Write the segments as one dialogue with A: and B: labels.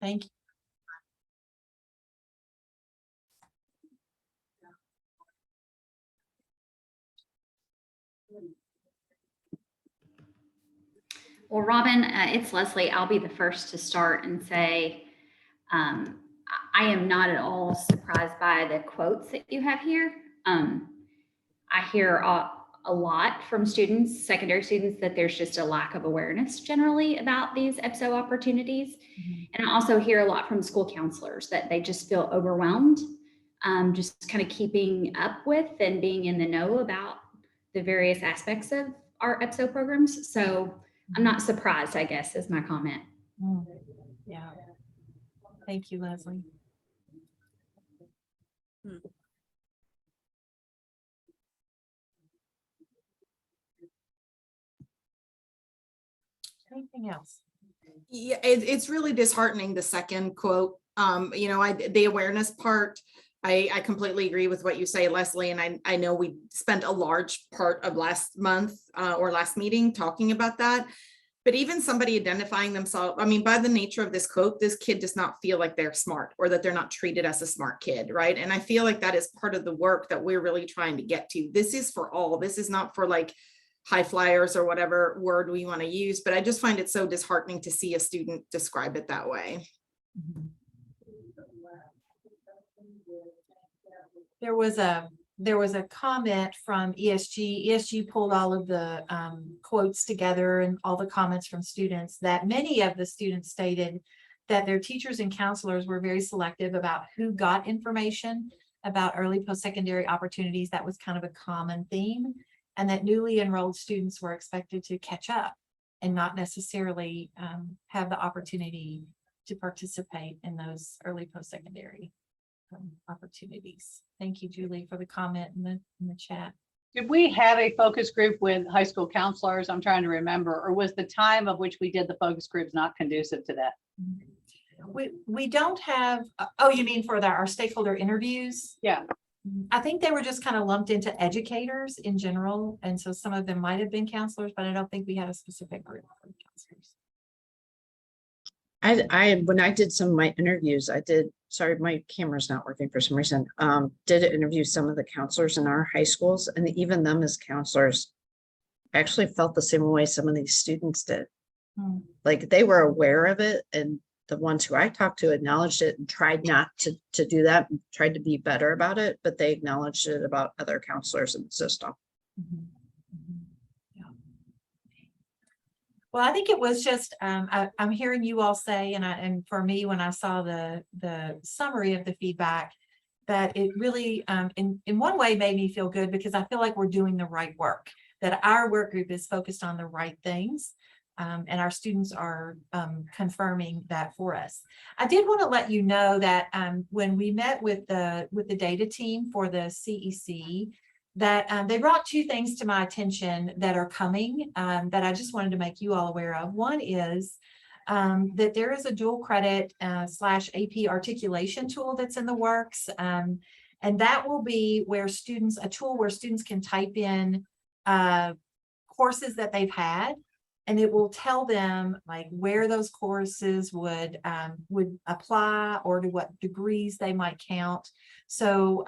A: Thank you.
B: Well, Robin, it's Leslie. I'll be the first to start and say I am not at all surprised by the quotes that you have here. I hear a lot from students, secondary students, that there's just a lack of awareness generally about these EBSO opportunities. Mm-hmm. And I also hear a lot from school counselors that they just feel overwhelmed, just kind of keeping up with and being in the know about the various aspects of our EBSO programs. So I'm not surprised, I guess, is my comment.
A: Yeah. Thank you, Leslie. Anything else?
C: Yeah, it's really disheartening, the second quote. You know, the awareness part, I completely agree with what you say, Leslie, and I know we spent a large part of last month or last meeting talking about that. But even somebody identifying themselves, I mean, by the nature of this quote, this kid does not feel like they're smart or that they're not treated as a smart kid, right? And I feel like that is part of the work that we're really trying to get to. This is for all. This is not for like high flyers or whatever word we want to use, but I just find it so disheartening to see a student describe it that way.
A: There was a comment from ESG. ESG pulled all of the quotes together and all the comments from students, that many of the students stated that their teachers and counselors were very selective about who got information about early post-secondary opportunities. That was kind of a common theme, and that newly enrolled students were expected to catch up and not necessarily have the opportunity to participate in those early post-secondary opportunities. Thank you, Julie, for the comment in the chat.
D: Did we have a focus group with high school counselors? I'm trying to remember, or was the time of which we did the focus groups not conducive to that?
A: We don't have, oh, you mean for our stakeholder interviews?
D: Yeah.
A: I think they were just kind of lumped into educators in general. And so some of them might have been counselors, but I don't think we had a specific group for counselors.
E: When I did some of my interviews, sorry, my camera's not working for some reason, did interview some of the counselors in our high schools, and even them as counselors actually felt the same way some of these students did. Like they were aware of it, and the ones who I talked to acknowledged it and tried not to do that and tried to be better about it, but they acknowledged it about other counselors in the system.
A: Yeah. Well, I think it was just, I'm hearing you all say, and for me, when I saw the summary of the feedback, that it really, in one way made me feel good, because I feel like we're doing the right work, that our work group is focused on the right things. And our students are confirming that for us. I did want to let you know that when we met with the data team for the CEC, that they brought two things to my attention that are coming that I just wanted to make you all aware of. One is that there is a dual credit / AP articulation tool that's in the works. And that will be where a tool where students can type in courses that they've had, and it will tell them like where those courses would apply or to what degrees they might count. So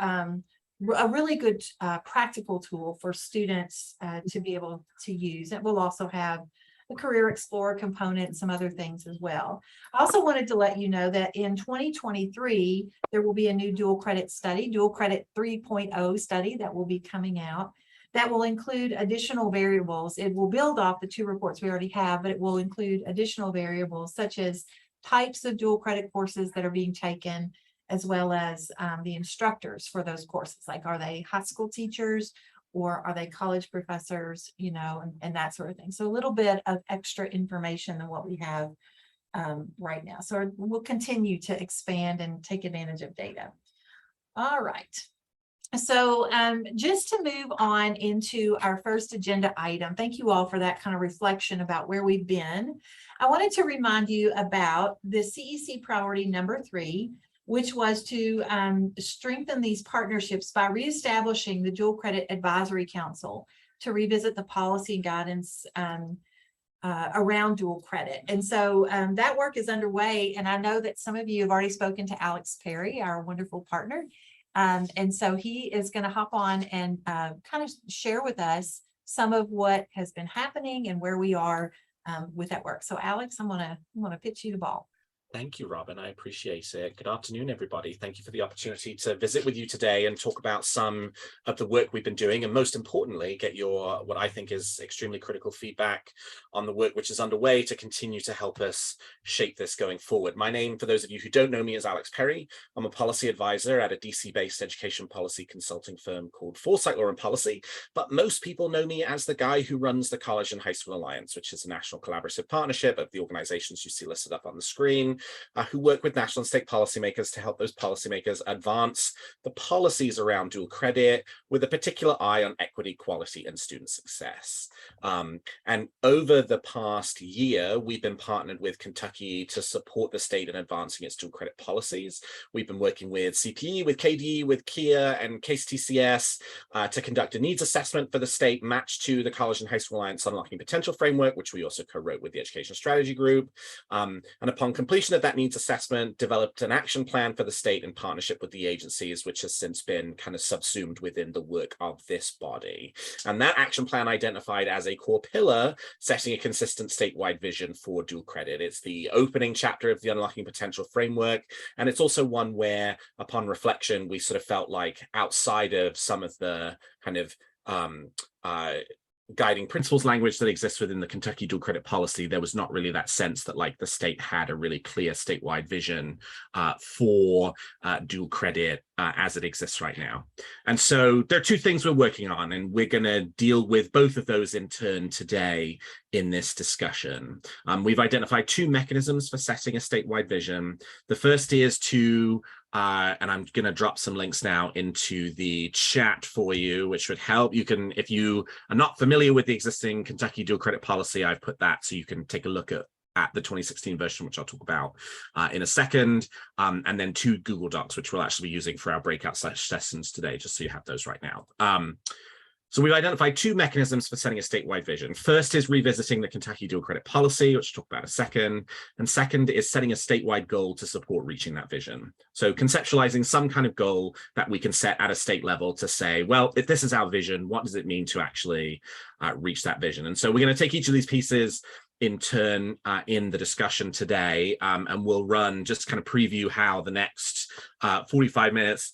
A: a really good practical tool for students to be able to use. It will also have the Career Explorer component and some other things as well. I also wanted to let you know that in 2023, there will be a new dual credit study, dual credit 3.0 study that will be coming out. That will include additional variables. It will build off the two reports we already have, but it will include additional variables such as types of dual credit courses that are being taken, as well as the instructors for those courses. Like, are they high school teachers or are they college professors, you know, and that sort of thing. So a little bit of extra information than what we have right now. So we'll continue to expand and take advantage of data. All right. So just to move on into our first agenda item, thank you all for that kind of reflection about where we've been. I wanted to remind you about the CEC priority number 3, which was to strengthen these partnerships by reestablishing the Dual Credit Advisory Council to revisit the policy and guidance around dual credit. And so that work is underway. And I know that some of you have already spoken to Alex Perry, our wonderful partner. And so he is going to hop on and kind of share with us some of what has been happening and where we are with that work. So Alex, I'm gonna pitch you the ball.
F: Thank you, Robin. I appreciate it. Good afternoon, everybody. Thank you for the opportunity to visit with you today and talk about some of the work we've been doing, and most importantly, get your what I think is extremely critical feedback on the work which is underway to continue to help us shape this going forward. My name, for those of you who don't know me, is Alex Perry. I'm a policy advisor at a DC-based education policy consulting firm called Foresight Law and Policy, but most people know me as the guy who runs the College and High School Alliance, which is a national collaborative partnership of the organizations you see listed up on the screen, who work with national and state policymakers to help those policymakers advance the policies around dual credit with a particular eye on equity, quality, and student success. And over the past year, we've been partnered with Kentucky to support the state in advancing its dual credit policies. We've been working with CPE, with KDE, with KIA, and Case TCS to conduct a needs assessment for the state matched to the College and High School Alliance Unlocking Potential Framework, which we also co-wrote with the Education Strategy Group. And upon completion of that needs assessment, developed an action plan for the state in partnership with the agencies, which has since been kind of subsumed within the work of this body. And that action plan identified as a core pillar, setting a consistent statewide vision for dual credit. It's the opening chapter of the Unlocking Potential Framework. And it's also one where, upon reflection, we sort of felt like outside of some of the kind of guiding principles language that exists within the Kentucky dual credit policy, there was not really that sense that like the state had a really clear statewide vision for dual credit as it exists right now. And so there are two things we're working on, and we're going to deal with both of those in turn today in this discussion. We've identified two mechanisms for setting a statewide vision. The first is to and I'm going to drop some links now into the chat for you, which would help. You can, if you are not familiar with the existing Kentucky dual credit policy, I've put that so you can take a look at the 2016 version, which I'll talk about in a second, and then two Google Docs, which we'll actually be using for our breakout sessions today, just so you have those right now. So we've identified two mechanisms for setting a statewide vision. First is revisiting the Kentucky dual credit policy, which I'll talk about in a second. And second is setting a statewide goal to support reaching that vision. So conceptualizing some kind of goal that we can set at a state level to say, well, if this is our vision, what does it mean to actually reach that vision? And so we're going to take each of these pieces in turn in the discussion today, and we'll run, just kind of preview how the next 45 minutes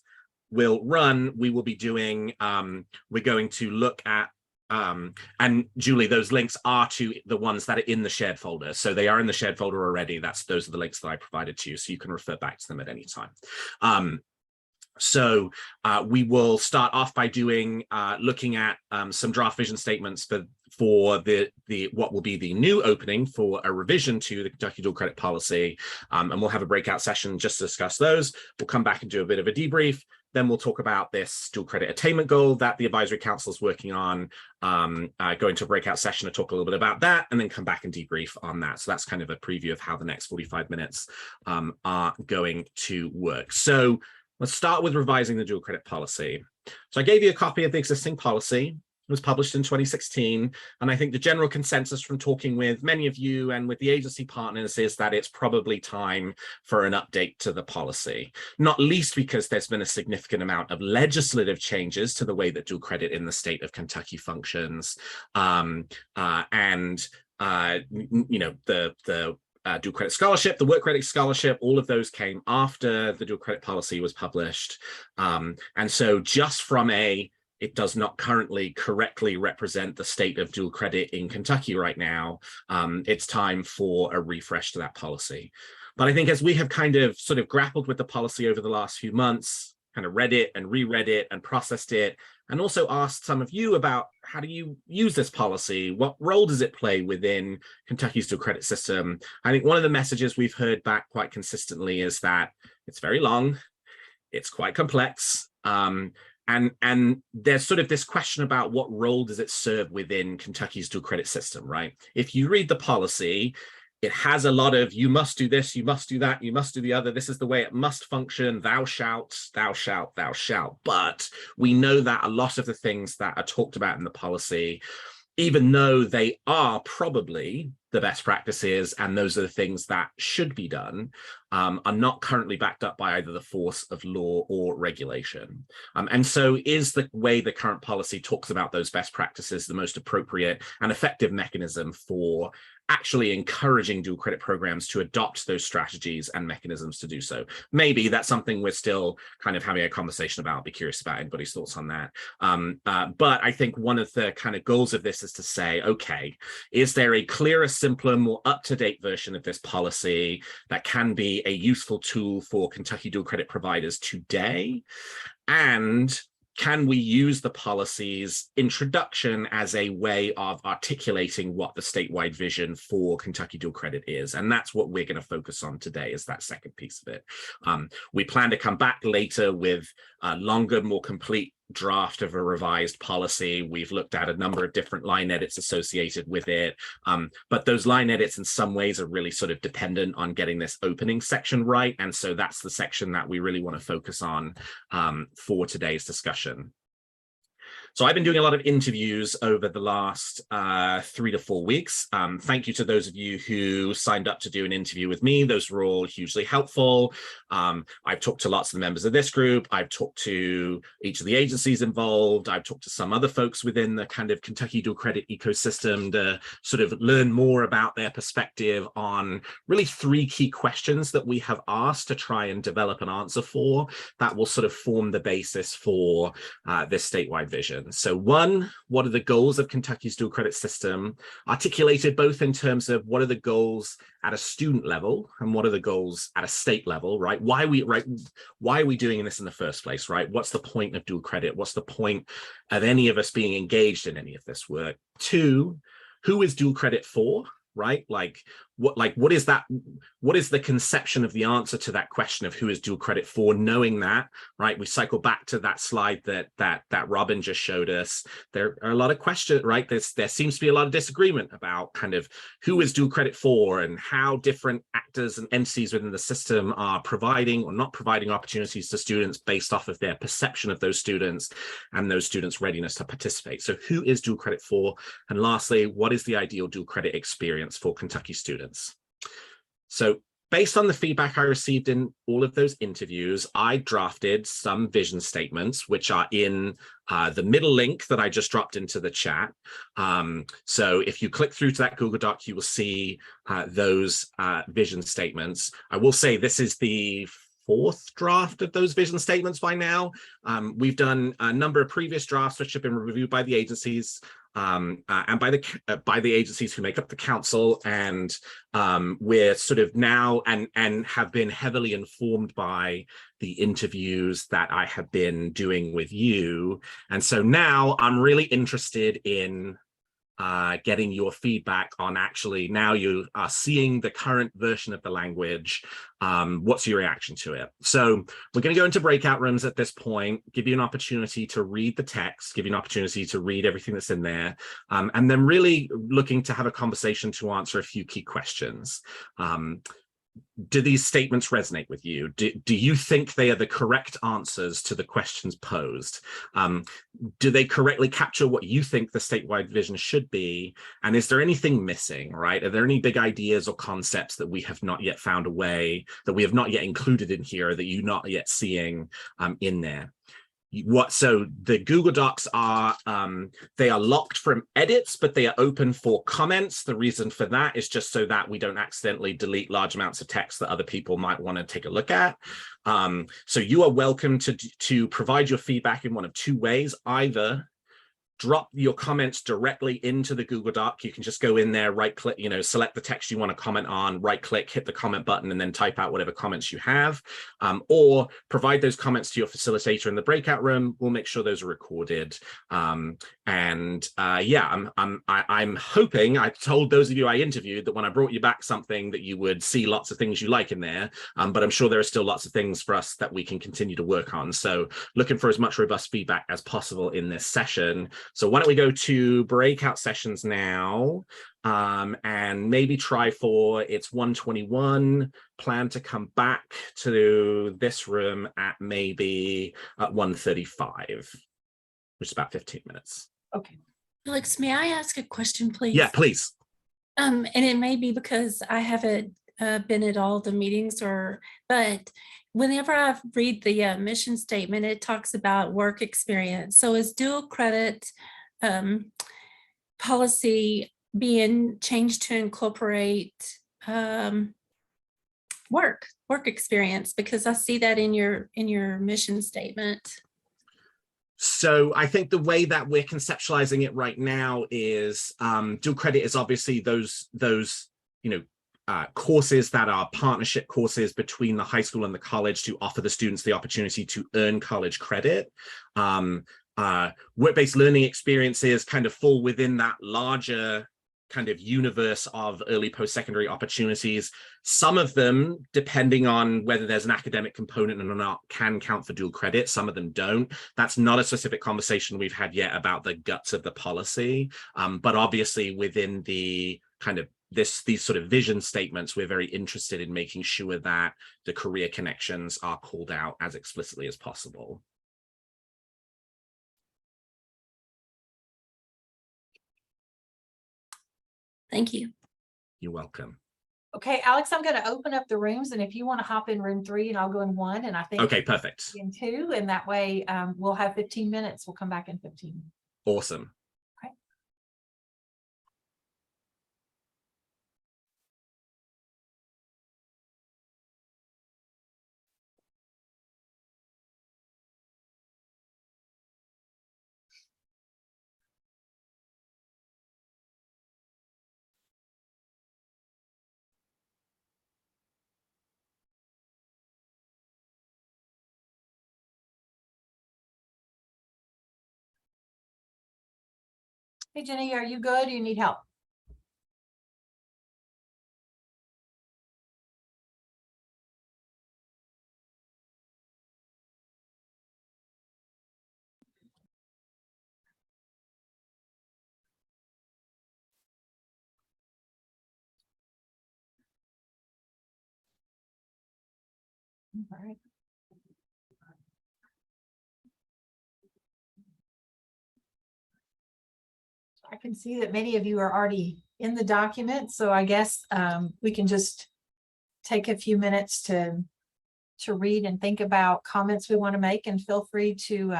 F: will run. We will be doing, we're going to look at, and Julie, those links are to the ones that are in the shared folder. So they are in the shared folder already. Those are the links that I provided to you, so you can refer back to them at any time. So we will start off by doing looking at some draft vision statements for the what will be the new opening for a revision to the Kentucky dual credit policy, and we'll have a breakout session just to discuss those. We'll come back and do a bit of a debrief. Then we'll talk about this dual credit attainment goal that the advisory council is working on, go into a breakout session to talk a little bit about that, and then come back and debrief on that. So that's kind of a preview of how the next 45 minutes are going to work. So let's start with revising the dual credit policy. So I gave you a copy of the existing policy. It was published in 2016. And I think the general consensus from talking with many of you and with the agency partners is that it's probably time for an update to the policy, not least because there's been a significant amount of legislative changes to the way that dual credit in the state of Kentucky functions. You know, the dual credit scholarship, the work credit scholarship, all of those came after the dual credit policy was published. And so just from it does not currently correctly represent the state of dual credit in Kentucky right now, it's time for a refresh to that policy. But I think as we have kind of sort of grappled with the policy over the last few months, kind of read it and reread it and processed it, and also asked some of you about how do you use this policy? What role does it play within Kentucky's dual credit system? I think one of the messages we've heard back quite consistently is that it's very long, it's quite complex, and there's sort of this question about what role does it serve within Kentucky's dual credit system, right? If you read the policy, it has a lot of, you must do this, you must do that, you must do the other, this is the way it must function, thou shalt, thou shalt, thou shalt. But we know that a lot of the things that are talked about in the policy even though they are probably the best practices and those are the things that should be done, are not currently backed up by either the force of law or regulation. And so is the way the current policy talks about those best practices the most appropriate and effective mechanism for actually encouraging dual credit programs to adopt those strategies and mechanisms to do so? Maybe that's something we're still kind of having a conversation about. I'll be curious about anybody's thoughts on that. But I think one of the kind of goals of this is to say, okay, is there a clearer, simpler, more up-to-date version of this policy that can be a useful tool for Kentucky dual credit providers today? And can we use the policy's introduction as a way of articulating what the statewide vision for Kentucky dual credit is? And that's what we're going to focus on today, is that second piece of it. We plan to come back later with a longer, more complete draft of a revised policy. We've looked at a number of different line edits associated with it, but those line edits in some ways are really sort of dependent on getting this opening section right, and so that's the section that we really want to focus on for today's discussion. So I've been doing a lot of interviews over the last 3 to 4 weeks. Thank you to those of you who signed up to do an interview with me. Those were all hugely helpful. I've talked to lots of the members of this group. I've talked to each of the agencies involved. I've talked to some other folks within the kind of Kentucky dual credit ecosystem to sort of learn more about their perspective on really 3 key questions that we have asked to try and develop an answer for that will sort of form the basis for this statewide vision. So 1, what are the goals of Kentucky's dual credit system, articulated both in terms of what are the goals at a student level and what are the goals at a state level, right? Why are we doing this in the first place, right? What's the point of dual credit? What's the point of any of us being engaged in any of this work? 2, who is dual credit for? Right? What is that? What is the conception of the answer to that question of who is dual credit for? Knowing that, right? We cycle back to that slide that Robin just showed us. There are a lot of questions, right? There seems to be a lot of disagreement about kind of who is dual credit for and how different actors and entities within the system are providing or not providing opportunities to students based off of their perception of those students and those students' readiness to participate. So who is dual credit for? And lastly, what is the ideal dual credit experience for Kentucky students? So based on the feedback I received in all of those interviews, I drafted some vision statements, which are in the middle link that I just dropped into the chat. So if you click through to that Google Doc, you will see those vision statements. I will say this is the 4th draft of those vision statements by now. We've done a number of previous drafts which have been reviewed by the agencies and by the agencies who make up the council, and we're sort of now and have been heavily informed by the interviews that I have been doing with you. And so now I'm really interested in getting your feedback on actually now you are seeing the current version of the language. What's your reaction to it? So we're going to go into breakout rooms at this point, give you an opportunity to read the text, give you an opportunity to read everything that's in there, and then really looking to have a conversation to answer a few key questions. Do these statements resonate with you? Do you think they are the correct answers to the questions posed? Do they correctly capture what you think the statewide vision should be? And is there anything missing, right? Are there any big ideas or concepts that we have not yet found a way, that we have not yet included in here, that you're not yet seeing in there? So the Google Docs are, they are locked from edits, but they are open for comments. The reason for that is just so that we don't accidentally delete large amounts of text that other people might want to take a look at. So you are welcome to provide your feedback in one of 2 ways. Either drop your comments directly into the Google Doc. You can just go in there, right click, select the text you want to comment on, right click, hit the comment button, and then type out whatever comments you have, or provide those comments to your facilitator in the breakout room. We'll make sure those are recorded. Yeah, I'm hoping, I told those of you I interviewed that when I brought you back something that you would see lots of things you like in there, but I'm sure there are still lots of things for us that we can continue to work on. So looking for as much robust feedback as possible in this session. So why don't we go to breakout sessions now, and maybe try for, it's 1:21, plan to come back to this room at maybe at 1:35, which is about 15 minutes.
A: Okay.
G: Alex, may I ask a question, please?
F: Yeah, please.
G: And it may be because I haven't been at all the meetings but whenever I read the mission statement, it talks about work experience. So is dual credit policy being changed to incorporate work experience? Because I see that in your mission statement.
F: So I think the way that we're conceptualizing it right now is dual credit is obviously those courses that are partnership courses between the high school and the college to offer the students the opportunity to earn college credit. Work-based learning experiences kind of fall within that larger kind of universe of early post-secondary opportunities. Some of them, depending on whether there's an academic component or not, can count for dual credit. Some of them don't. That's not a specific conversation we've had yet about the guts of the policy. But obviously within the kind of these sort of vision statements, we're very interested in making sure that the career connections are called out as explicitly as possible.
G: Thank you.
F: You're welcome.
A: Okay, Alex, I'm going to open up the rooms, and if you want to hop in room 3 and I'll go in 1, and I think
F: Okay, perfect.
A: in 2, and that way we'll have 15 minutes. We'll come back in 15.
F: Awesome.
A: Okay. Hey, Jenny, are you good? You need help? All right. I can see that many of you are already in the document, so I guess we can just take a few minutes to read and think about comments we want to make, and feel free to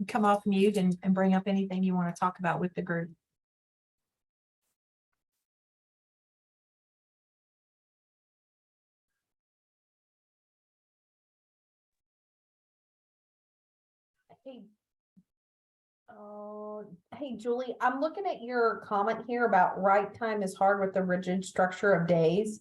A: come off mute and bring up anything you want to talk about with the group.
H: Hey, hey, Julie, I'm looking at your comment here about right time is hard with the rigid structure of days.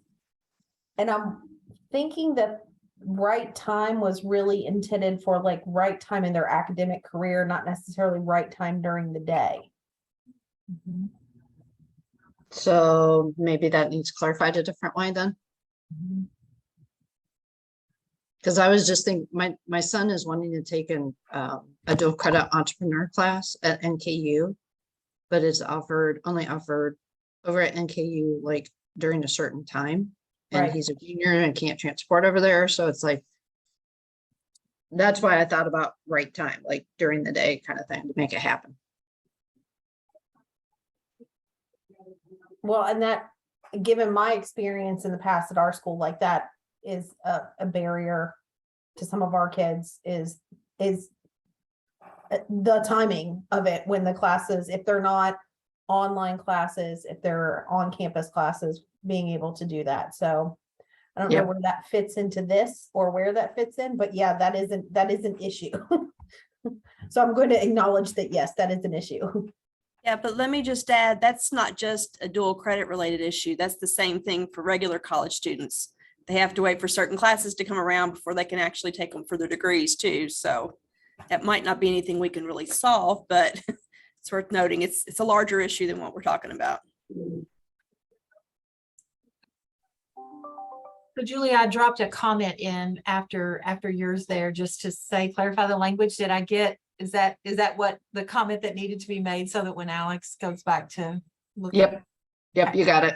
H: And I'm thinking that right time was really intended for like right time in their academic career, not necessarily right time during the day.
A: Mhm.
E: So maybe that needs clarified a different way then.
A: Mhm.
E: Because I was just thinking, my son is wanting to take a dual credit entrepreneur class at NKU, but it's only offered over at NKU like during a certain time. And
H: Right.
E: he's a junior and can't transport over there. So it's like, that's why I thought about right time, like during the day kind of thing to make it happen.
H: Well, and that, given my experience in the past at our school, like that is a barrier to some of our kids is the timing of it when the classes, if they're not online classes, if they're on campus classes, being able to do that. So I don't know
E: Yep.
H: where that fits into this or where that fits in, but yeah, that is an issue. So I'm going to acknowledge that, yes, that is an issue.
I: Yeah, but let me just add, that's not just a dual credit related issue. That's the same thing for regular college students. They have to wait for certain classes to come around before they can actually take them for their degrees too. So that might not be anything we can really solve, but it's worth noting it's a larger issue than what we're talking about.
A: So Julie, I dropped a comment in after yours there just to say, clarify the language. Did I get, is that what the comment that needed to be made so that when Alex goes back to look?
E: Yep. Yep, you got it.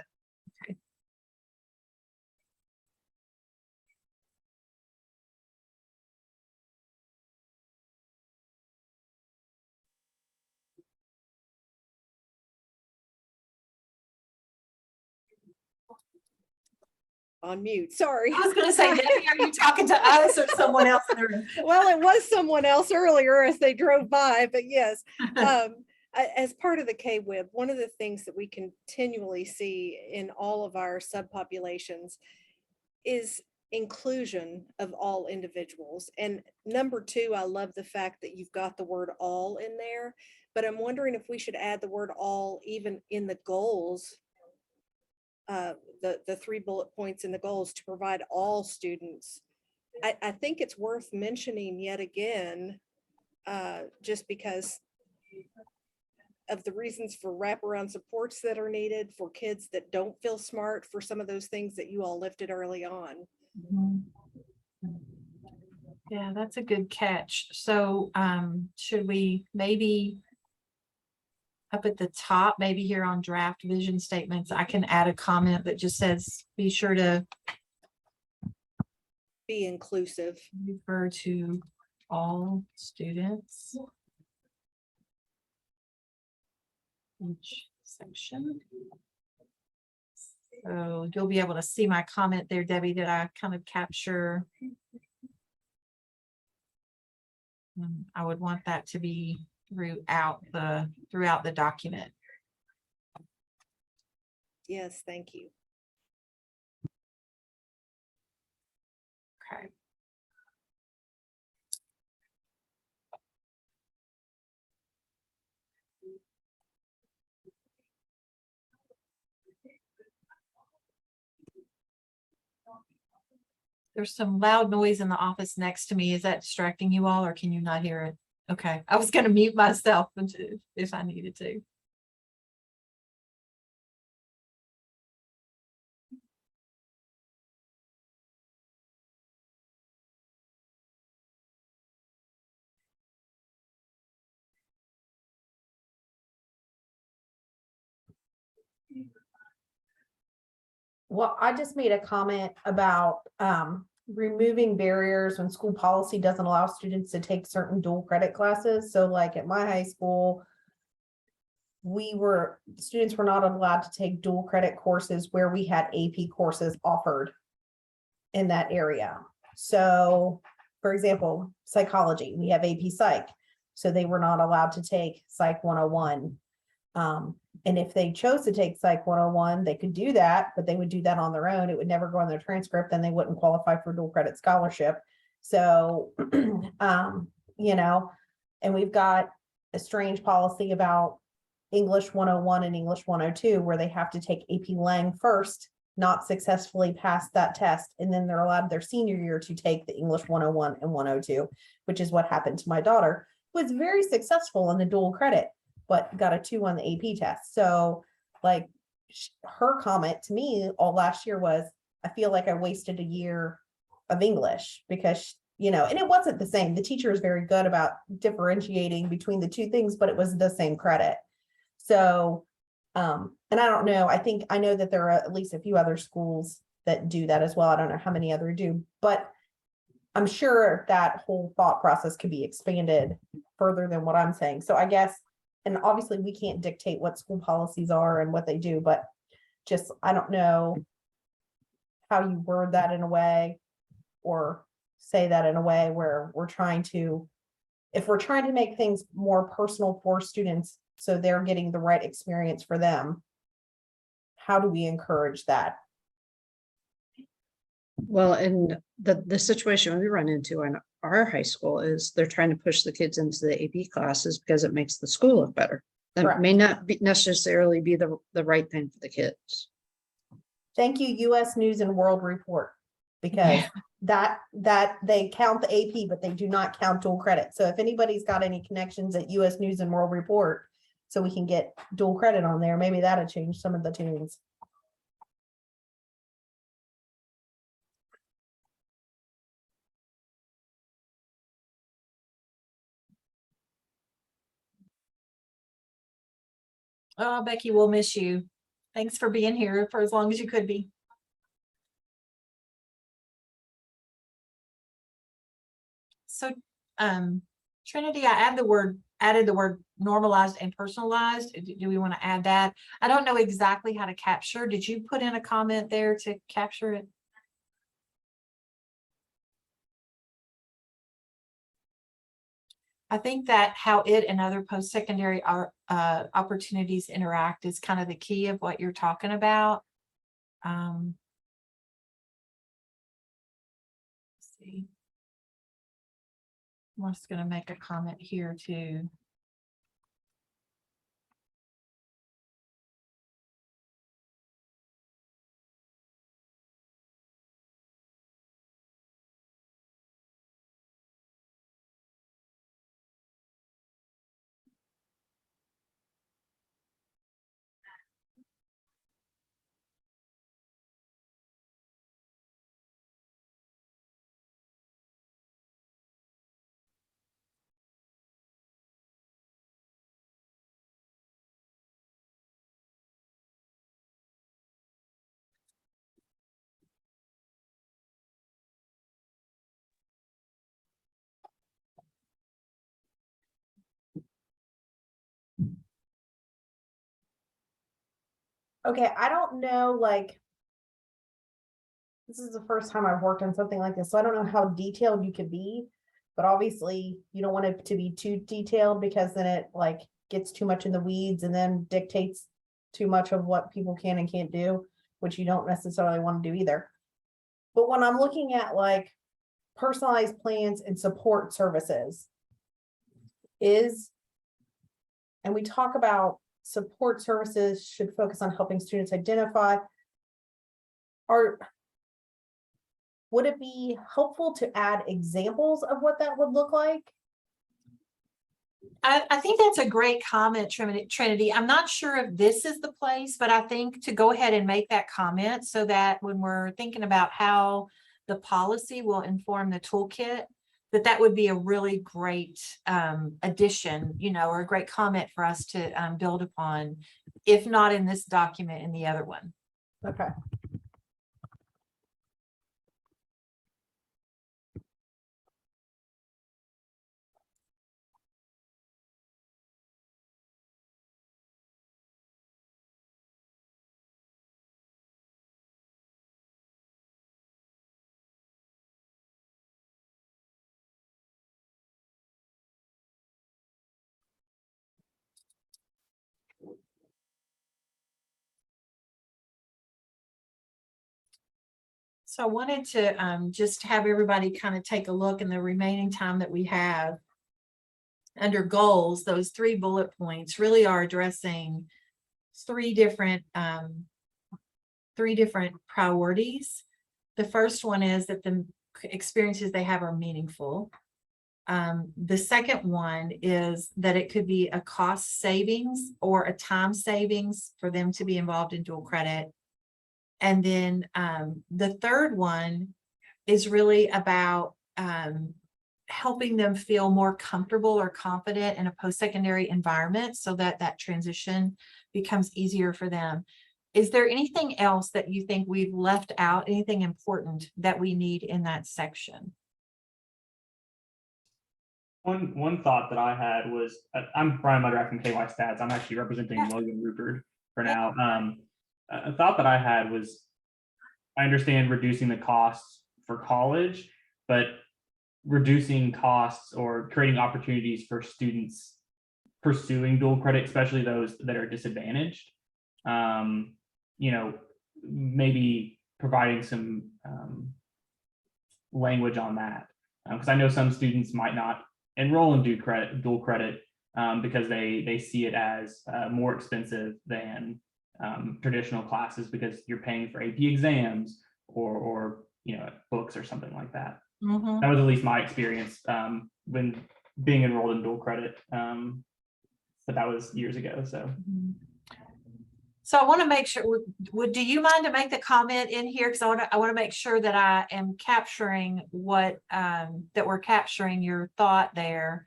J: on mute, sorry.
A: I was gonna say, Debbie, are you talking to us or someone else in the room?
J: Well, it was someone else earlier as they drove by, but yes. As part of the KWIB, one of the things that we continually see in all of our subpopulations is inclusion of all individuals. And number two, I love the fact that you've got the word all in there, but I'm wondering if we should add the word all even in the goals, the 3 bullet points in the goals to provide all students. I think it's worth mentioning yet again, just because of the reasons for wraparound supports that are needed for kids that don't feel smart, for some of those things that you all lifted early on.
A: Mhm. Yeah, that's a good catch. So should we maybe up at the top, maybe here on draft vision statements, I can add a comment that just says, be sure to
J: Be inclusive.
A: refer to all students. Each section. So you'll be able to see my comment there, Debbie. Did I kind of capture? I would want that to be throughout the document.
J: Yes, thank you.
A: Okay. There's some loud noise in the office next to me. Is that distracting you all, or can you not hear it? Okay, I was gonna mute myself if I needed to.
H: Well, I just made a comment about removing barriers when school policy doesn't allow students to take certain dual credit classes. So like at my high school, students were not allowed to take dual credit courses where we had AP courses offered in that area. So for example, psychology, we have AP Psych. So they were not allowed to take Psych 101. And if they chose to take Psych 101, they could do that, but they would do that on their own. It would never go on their transcript, and they wouldn't qualify for dual credit scholarship. So, you know, and we've got a strange policy about English 101 and English 102, where they have to take AP Lang first, not successfully pass that test, and then they're allowed their senior year to take the English 101 and 102, which is what happened to my daughter, who was very successful in the dual credit, but got a 2 on the AP test. So like her comment to me all last year was, I feel like I wasted a year of English because, you know, and it wasn't the same. The teacher is very good about differentiating between the two things, but it was the same credit. So, and I don't know, I know that there are at least a few other schools that do that as well. I don't know how many other do, but I'm sure that whole thought process could be expanded further than what I'm saying. So I guess, and obviously we can't dictate what school policies are and what they do, but just, I don't know how you word that in a way or say that in a way where if we're trying to make things more personal for students, so they're getting the right experience for them, how do we encourage that?
E: Well, and the situation we run into in our high school is they're trying to push the kids into the AP classes because it makes the school look better. That
H: Correct.
E: may not be necessarily be the right thing for the kids.
H: Thank you, US News and World Report, because that they count the AP, but they do not count dual credit. So if anybody's got any connections at US News and World Report, so we can get dual credit on there, maybe that'll change some of the tunes.
A: Oh, Becky, we'll miss you. Thanks for being here for as long as you could be. So, Trinity, I added the word normalized and personalized. Do we want to add that? I don't know exactly how to capture. Did you put in a comment there to capture it? I think that how it and other post-secondary opportunities interact is kind of the key of what you're talking about. Let's see. I'm just going to make a comment here too.
H: Okay, I don't know, like, this is the first time I've worked on something like this, so I don't know how detailed you could be. But obviously, you don't want it to be too detailed because then it like gets too much in the weeds and then dictates too much of what people can and can't do, which you don't necessarily want to do either. But when I'm looking at like personalized plans and support services and we talk about support services should focus on helping students identify, would it be helpful to add examples of what that would look like?
A: I think that's a great comment, Trinity. I'm not sure if this is the place, but I think to go ahead and make that comment so that when we're thinking about how the policy will inform the toolkit, that would be a really great addition, or a great comment for us to build upon, if not in this document, in the other one.
H: Okay.
A: So I wanted to just have everybody kind of take a look in the remaining time that we have. Under goals, those 3 bullet points really are addressing 3 different priorities. The first one is that the experiences they have are meaningful. The second one is that it could be a cost savings or a time savings for them to be involved in dual credit. And then the third one is really about helping them feel more comfortable or confident in a post-secondary environment so that that transition becomes easier for them. Is there anything else that you think we've left out, anything important that we need in that section?
K: One thought that I had was, I'm Brian Mudrack from KY Stats. I'm actually representing Logan Rupert for now. A thought that I had was, I understand reducing the costs for college, but reducing costs or creating opportunities for students pursuing dual credit, especially those that are disadvantaged. Maybe providing some language on that, because I know some students might not enroll in dual credit because they see it as more expensive than traditional classes because you're paying for AP exams or books or something like that.
A: Mm-hmm.
K: That was at least my experience when being enrolled in dual credit, but that was years ago.
A: So I want to make sure, do you mind to make the comment in here? Because I want to make sure that I am capturing what, that we're capturing your thought there.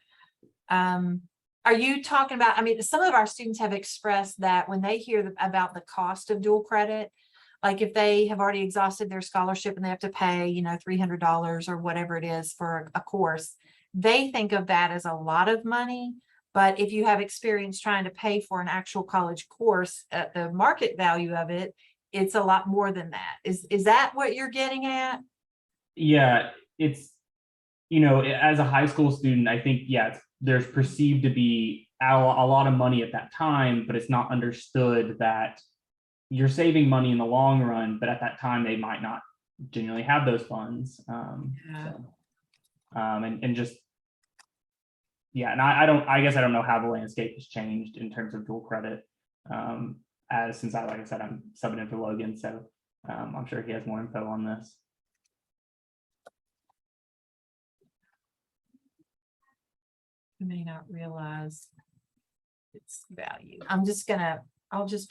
A: Are you talking about, some of our students have expressed that when they hear about the cost of dual credit, like if they have already exhausted their scholarship and they have to pay, $300 or whatever it is for a course, they think of that as a lot of money. But if you have experience trying to pay for an actual college course at the market value of it, it's a lot more than that. Is that what you're getting at?
K: Yeah, it's you know, as a high school student, I think, yeah, there's perceived to be a lot of money at that time, but it's not understood that you're saving money in the long run, but at that time they might not genuinely have those funds. And just, yeah, and I guess I don't know how the landscape has changed in terms of dual credit. Since like I said, I'm subbing in for Logan, so I'm sure he has more info on this.
A: You may not realize its value. I'll just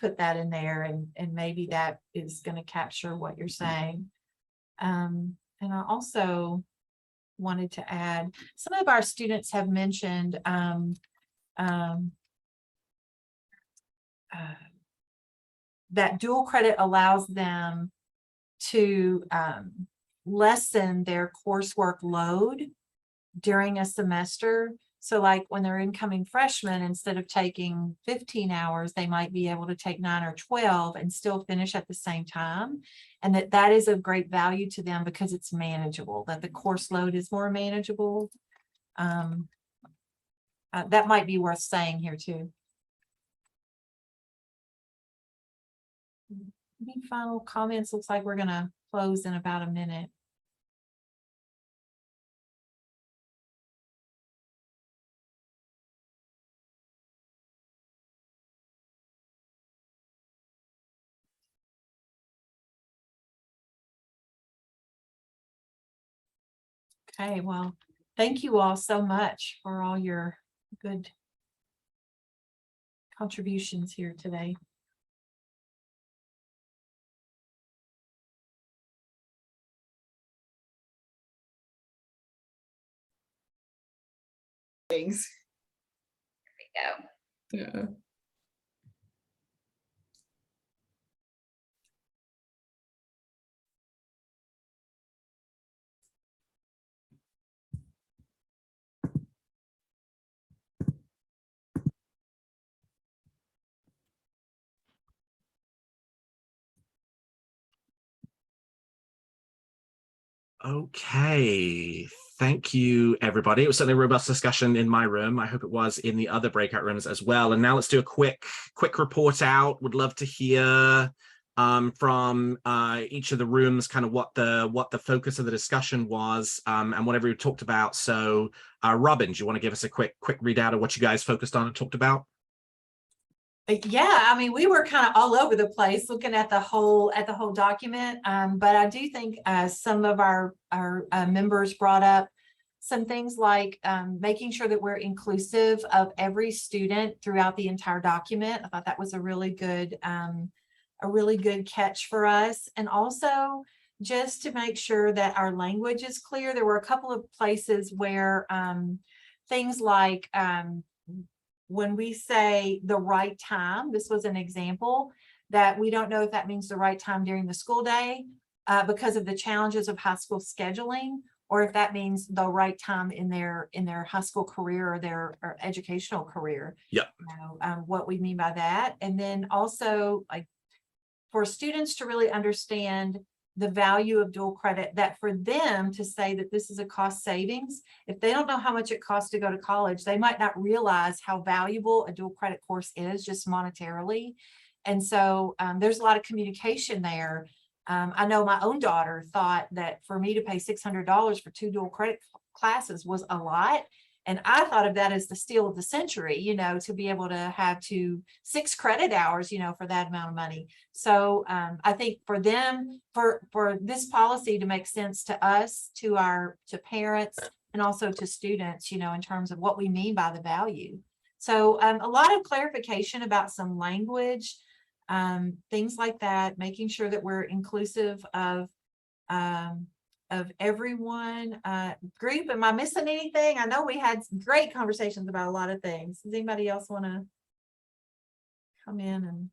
A: put that in there, and maybe that is going to capture what you're saying. And I also wanted to add, some of our students have mentioned that dual credit allows them to lessen their coursework load during a semester. So like when they're incoming freshmen, instead of taking 15 hours, they might be able to take 9 or 12 and still finish at the same time. And that is of great value to them because it's manageable, that the course load is more manageable. That might be worth saying here too. Any final comments? Looks like we're gonna close in about a minute. Okay, well, thank you all so much for all your good contributions here today.
C: Things.
B: There we go.
C: Yeah.
F: Okay, thank you, everybody. It was certainly a robust discussion in my room. I hope it was in the other breakout rooms as well. And now let's do a quick report out. Would love to hear from each of the rooms, kind of what the focus of the discussion was, and whatever we talked about. So, Robin, do you want to give us a quick readout of what you guys focused on and talked about?
A: Yeah, I mean, we were kind of all over the place looking at the whole document, but I do think some of our members brought up some things like making sure that we're inclusive of every student throughout the entire document. I thought that was a really good catch for us, and also just to make sure that our language is clear. There were a couple of places where things like when we say the right time, this was an example that we don't know if that means the right time during the school day because of the challenges of high school scheduling, or if that means the right time in their high school career or their educational career.
F: Yeah.
A: You know, what we mean by that. And then also, like, for students to really understand the value of dual credit, that for them to say that this is a cost savings, if they don't know how much it costs to go to college, they might not realize how valuable a dual credit course is just monetarily. And so there's a lot of communication there. I know my own daughter thought that for me to pay $600 for 2 dual credit classes was a lot. And I thought of that as the steal of the century, you know, to be able to have 6 credit hours, you know, for that amount of money. So I think for them, for this policy to make sense to us, to parents, and also to students, you know, in terms of what we mean by the value. So a lot of clarification about some language, things like that, making sure that we're inclusive of everyone group. Am I missing anything? I know we had great conversations about a lot of things. Does anybody else want to come in? And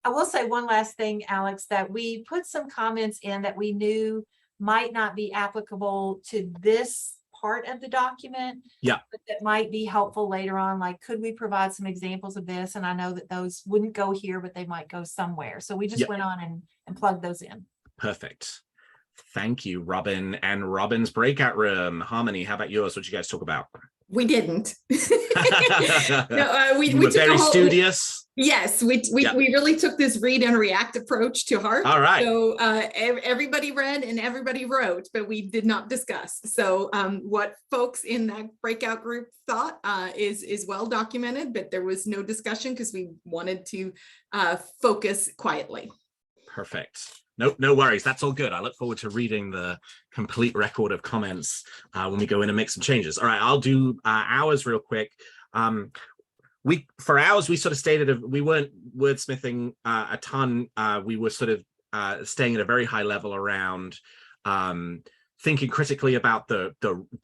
A: I will say one last thing, Alex, that we put some comments in that we knew might not be applicable to this part of the document.
F: Yeah.
A: But that might be helpful later on. Like, could we provide some examples of this? And I know that those wouldn't go here, but they might go somewhere. So we just went on and plugged those in.
F: Perfect. Thank you, Robin. And Robin's breakout room. Harmony, how about yours? What did you guys talk about?
C: We didn't. No, we
F: You were
C: took a
F: very
C: whole-
F: studious.
C: Yes, we
F: Yeah.
C: really took this read and react approach to heart.
F: All right.
C: So everybody read and everybody wrote, but we did not discuss. So what folks in that breakout group thought is well documented, but there was no discussion because we wanted to focus quietly.
F: Perfect. No worries. That's all good. I look forward to reading the complete record of comments when we go in and make some changes. All right, I'll do ours real quick. For ours, we sort of stated we weren't wordsmithing a ton. We were sort of staying at a very high level around thinking critically about the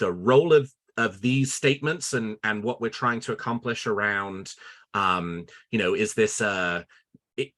F: role of these statements and what we're trying to accomplish around,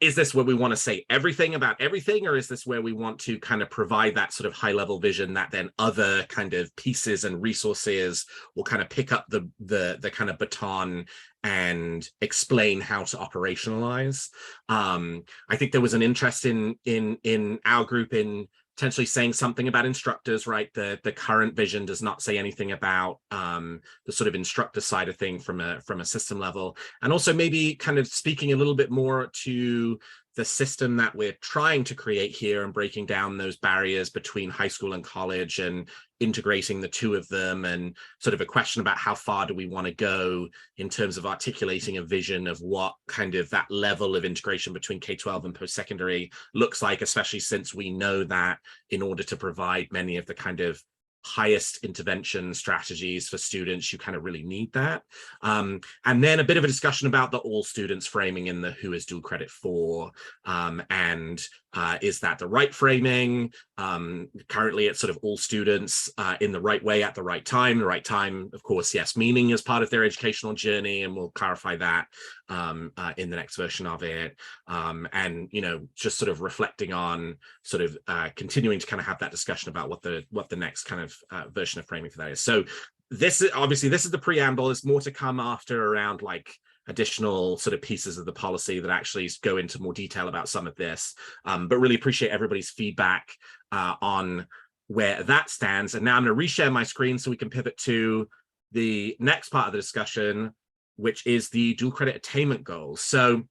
F: is this where we want to say everything about everything, or is this where we want to kind of provide that sort of high level vision that then other kind of pieces and resources will kind of pick up the kind of baton and explain how to operationalize? I think there was an interest in our group in potentially saying something about instructors, right? The current vision does not say anything about the sort of instructor side of thing from a system level, and also maybe kind of speaking a little bit more to the system that we're trying to create here and breaking down those barriers between high school and college and integrating the two of them, and sort of a question about how far do we want to go in terms of articulating a vision of what kind of that level of integration between K-12 and post-secondary looks like, especially since we know that in order to provide many of the kind of highest intervention strategies for students, you kind of really need that. And then a bit of a discussion about the all students framing in the who is dual credit for, and is that the right framing? Currently it's sort of all students in the right way at the right time. The right time, of course, yes, meaning as part of their educational journey, and we'll clarify that in the next version of it. And just sort of reflecting on sort of continuing to kind of have that discussion about what the next kind of version of framing for that is. So this is the preamble. There's more to come after around like additional sort of pieces of the policy that actually go into more detail about some of this, but really appreciate everybody's feedback on where that stands. And now I'm going to reshare my screen so we can pivot to the next part of the discussion, which is the dual credit attainment goals. So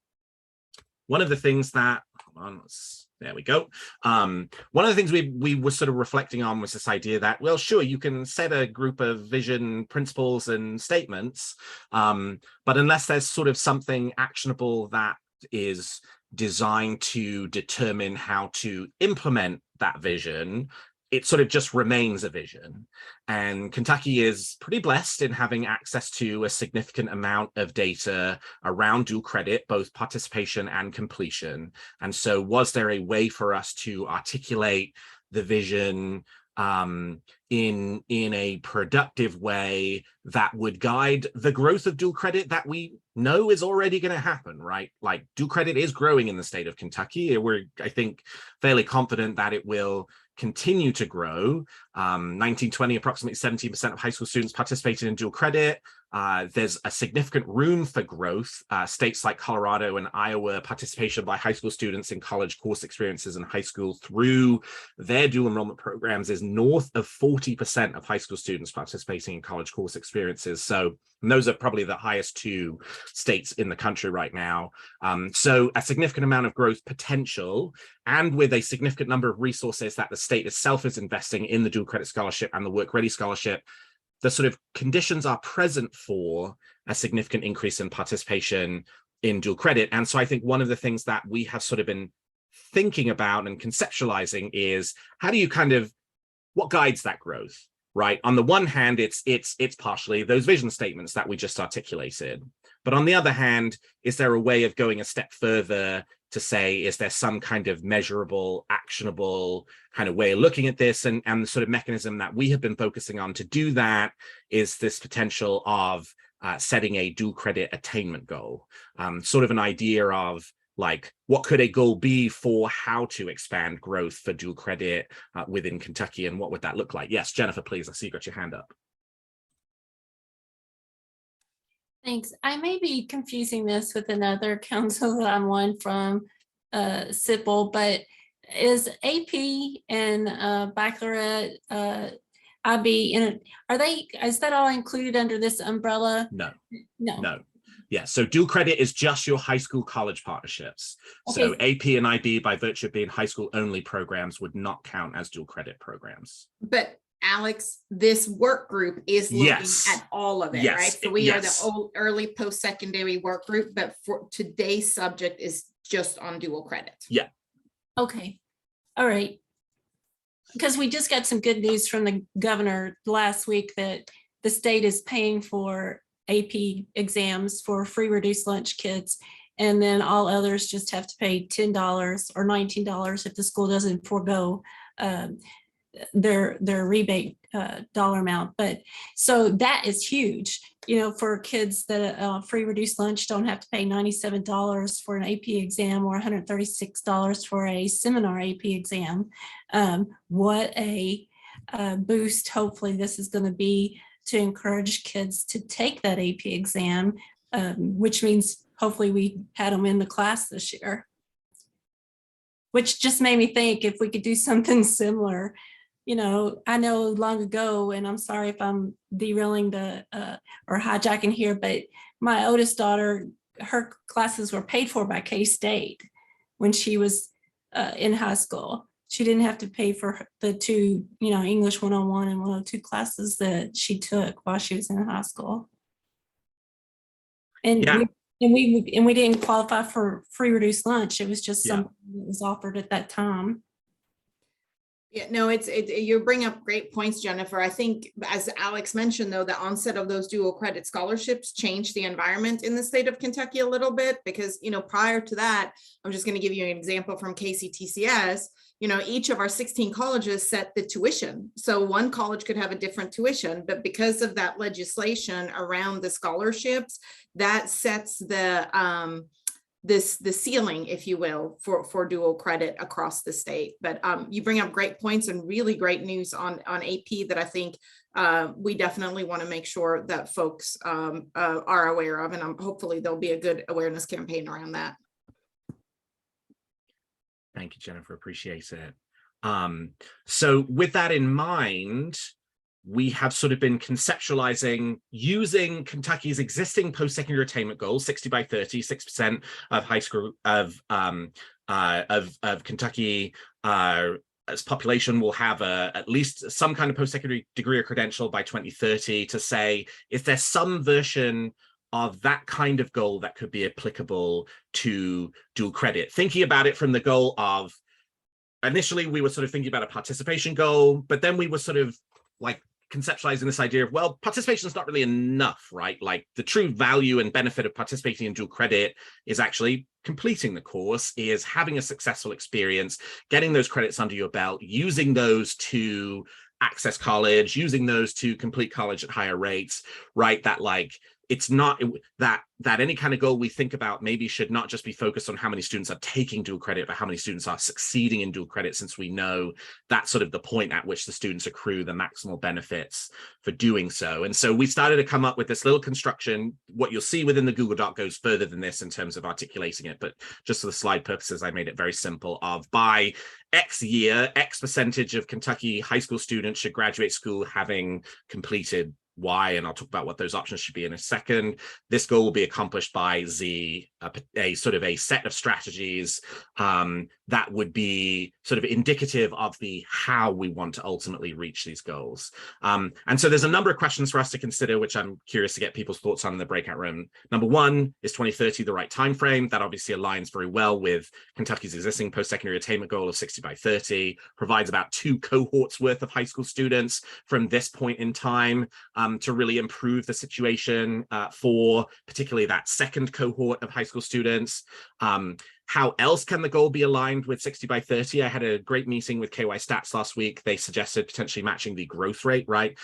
F: one of the things that, hold on, there we go. One of the things we were sort of reflecting on was this idea that, well, sure, you can set a group of vision principles and statements, but unless there's sort of something actionable that is designed to determine how to implement that vision, it sort of just remains a vision. And Kentucky is pretty blessed in having access to a significant amount of data around dual credit, both participation and completion. And so was there a way for us to articulate the vision in a productive way that would guide the growth of dual credit that we know is already going to happen, right? Like dual credit is growing in the state of Kentucky. We're, I think, fairly confident that it will continue to grow. 1920, approximately 17% of high school students participated in dual credit. There's a significant room for growth. States like Colorado and Iowa, participation by high school students in college course experiences in high school through their dual enrollment programs is north of 40% of high school students participating in college course experiences. So those are probably the highest two states in the country right now. So a significant amount of growth potential, and with a significant number of resources that the state itself is investing in the dual credit scholarship and the Work Ready scholarship, the sort of conditions are present for a significant increase in participation in dual credit. And so I think one of the things that we have sort of been thinking about and conceptualizing is how do you what guides that growth, right? On the one hand, it's partially those vision statements that we just articulated. But on the other hand, is there a way of going a step further to say, is there some kind of measurable, actionable kind of way of looking at this? And the sort of mechanism that we have been focusing on to do that is this potential of setting a dual credit attainment goal, sort of an idea of like, what could a goal be for how to expand growth for dual credit within Kentucky, and what would that look like? Yes, Jennifer, please, I see you got your hand up.
G: Thanks. I may be confusing this with another council that I'm on from SIPL, but Is AP and baccalaureate IB is that all included under this umbrella?
F: No,
G: No.
F: no. Yeah, so dual credit is just your high school college partnerships. So
G: Okay.
F: AP and IB, by virtue of being high school only programs, would not count as dual credit programs.
C: But Alex, this work group is looking
F: Yes.
C: at all of it,
F: Yes.
C: right? So we are the
F: Yes.
C: early post-secondary work group, but for today's subject is just on dual credit.
F: Yeah.
G: Okay. All right. Because we just got some good news from the governor last week that the state is paying for AP exams for free reduced lunch kids. And then all others just have to pay $10 or $19 if the school doesn't forego their rebate dollar amount. But so that is huge, you know, for kids that free reduced lunch don't have to pay $97 for an AP exam or $136 for a seminar AP exam. What a boost hopefully this is going to be to encourage kids to take that AP exam, which means hopefully we had them in the class this year. Which just made me think if we could do something similar. You know, I know long ago, and I'm sorry if I'm derailing the or hijacking here, but my oldest daughter, her classes were paid for by K-State when she was in high school. She didn't have to pay for the two, you know, English 101 and 102 classes that she took while she was in high school. And
F: Yeah.
G: we didn't qualify for free reduced lunch. It was just
F: Yeah.
G: something that was offered at that time.
C: Yeah, no, you bring up great points, Jennifer. I think as Alex mentioned, though, the onset of those dual credit scholarships changed the environment in the state of Kentucky a little bit because, you know, prior to that, I'm just going to give you an example from KCTCS. You know, each of our 16 colleges set the tuition. So one college could have a different tuition, but because of that legislation around the scholarships, that sets the the ceiling, if you will, for dual credit across the state. But you bring up great points and really great news on AP that I think we definitely want to make sure that folks are aware of, and hopefully there'll be a good awareness campaign around that.
F: Thank you, Jennifer. Appreciate it. So with that in mind, we have sort of been conceptualizing using Kentucky's existing post-secondary attainment goals, 60 by 30, 6% of high school of Kentucky as population will have at least some kind of post-secondary degree or credential by 2030 to say, is there some version of that kind of goal that could be applicable to dual credit? Thinking about it from the goal of, initially we were sort of thinking about a participation goal, but then we were sort of like conceptualizing this idea of, well, participation is not really enough, right? Like the true value and benefit of participating in dual credit is actually completing the course, is having a successful experience, getting those credits under your belt, using those to access college, using those to complete college at higher rates, right? That like, it's not that any kind of goal we think about maybe should not just be focused on how many students are taking dual credit, but how many students are succeeding in dual credit, since we know that's sort of the point at which the students accrue the maximal benefits for doing so. And so we started to come up with this little construction. What you'll see within the Google Doc goes further than this in terms of articulating it, but just for the slide purposes, I made it very simple of by X year, X percentage of Kentucky high school students should graduate school having completed Y, and I'll talk about what those options should be in a second. This goal will be accomplished by Z, a sort of a set of strategies that would be sort of indicative of the how we want to ultimately reach these goals. And so there's a number of questions for us to consider, which I'm curious to get people's thoughts on in the breakout room. Number one, is 2030 the right time frame? That obviously aligns very well with Kentucky's existing post-secondary attainment goal of 60 by 30, provides about 2 cohorts worth of high school students from this point in time to really improve the situation for particularly that second cohort of high school students. How else can the goal be aligned with 60 by 30? I had a great meeting with KY Stats last week. They suggested potentially matching the growth rate, right?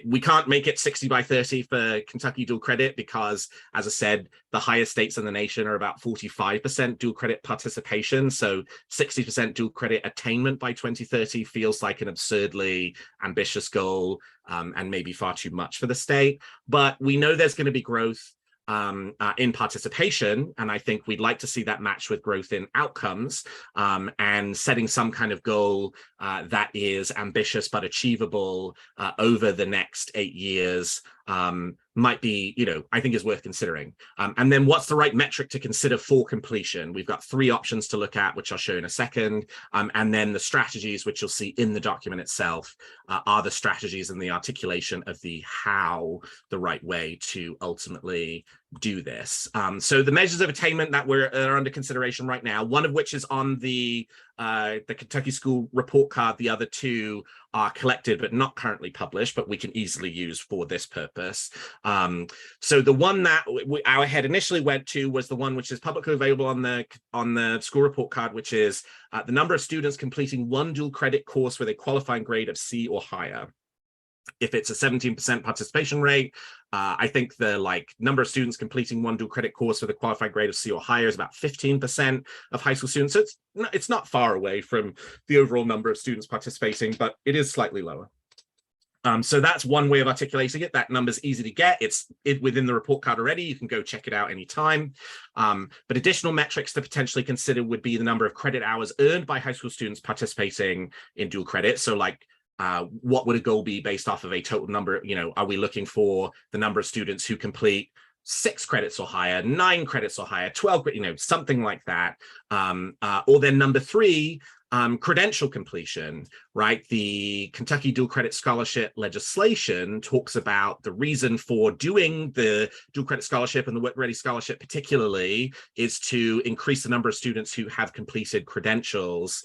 F: We can't make it 60 by 30 for Kentucky dual credit because, as I said, the highest states in the nation are about 45% dual credit participation. So 60% dual credit attainment by 2030 feels like an absurdly ambitious goal and maybe far too much for the state. But we know there's going to be growth. in participation. And I think we'd like to see that matched with growth in outcomes, and setting some kind of goal that is ambitious but achievable over the next 8 years might be, I think is worth considering. And then what's the right metric to consider for completion? We've got 3 options to look at, which I'll show you in a second. And then the strategies, which you'll see in the document itself, are the strategies and the articulation of the how, the right way to ultimately do this. So the measures of attainment that are under consideration right now, one of which is on the Kentucky School report card. The other 2 are collected but not currently published, but we can easily use for this purpose. So the one that our head initially went to was the one which is publicly available on the school report card, which is the number of students completing one dual credit course with a qualifying grade of C or higher. If it's a 17% participation rate, I think the number of students completing one dual credit course with a qualified grade of C or higher is about 15% of high school students. So it's not far away from the overall number of students participating, but it is slightly lower. So that's one way of articulating it. That number's easy to get. It's within the report card already. You can go check it out anytime. But additional metrics to potentially consider would be the number of credit hours earned by high school students participating in dual credit. So what would a goal be based off of a total number? Are we looking for the number of students who complete 6 credits or higher, 9 credits or higher, 12, something like that? Or then number 3, credential completion, right? The Kentucky Dual Credit Scholarship legislation talks about the reason for doing the Dual Credit Scholarship and the Work Ready Scholarship particularly is to increase the number of students who have completed credentials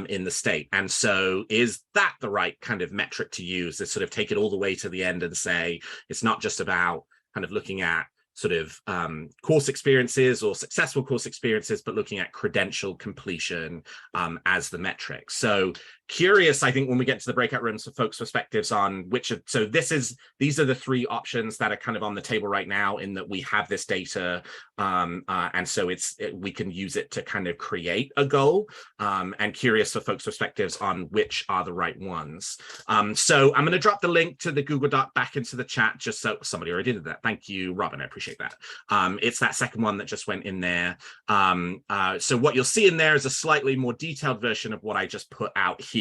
F: in the state. And so is that the right kind of metric to use, to sort of take it all the way to the end and say, it's not just about kind of looking at sort of course experiences or successful course experiences, but looking at credential completion as the metric. So curious, I think, when we get to the breakout rooms, for folks' perspectives on these are the 3 options that are kind of on the table right now, in that we have this data, and so we can use it to kind of create a goal, and curious for folks' perspectives on which are the right ones. So I'm going to drop the link to the Google Doc back into the chat, just so somebody already did that. Thank you, Robin. I appreciate that. It's that second one that just went in there. So what you'll see in there is a slightly more detailed version of what I just put out here,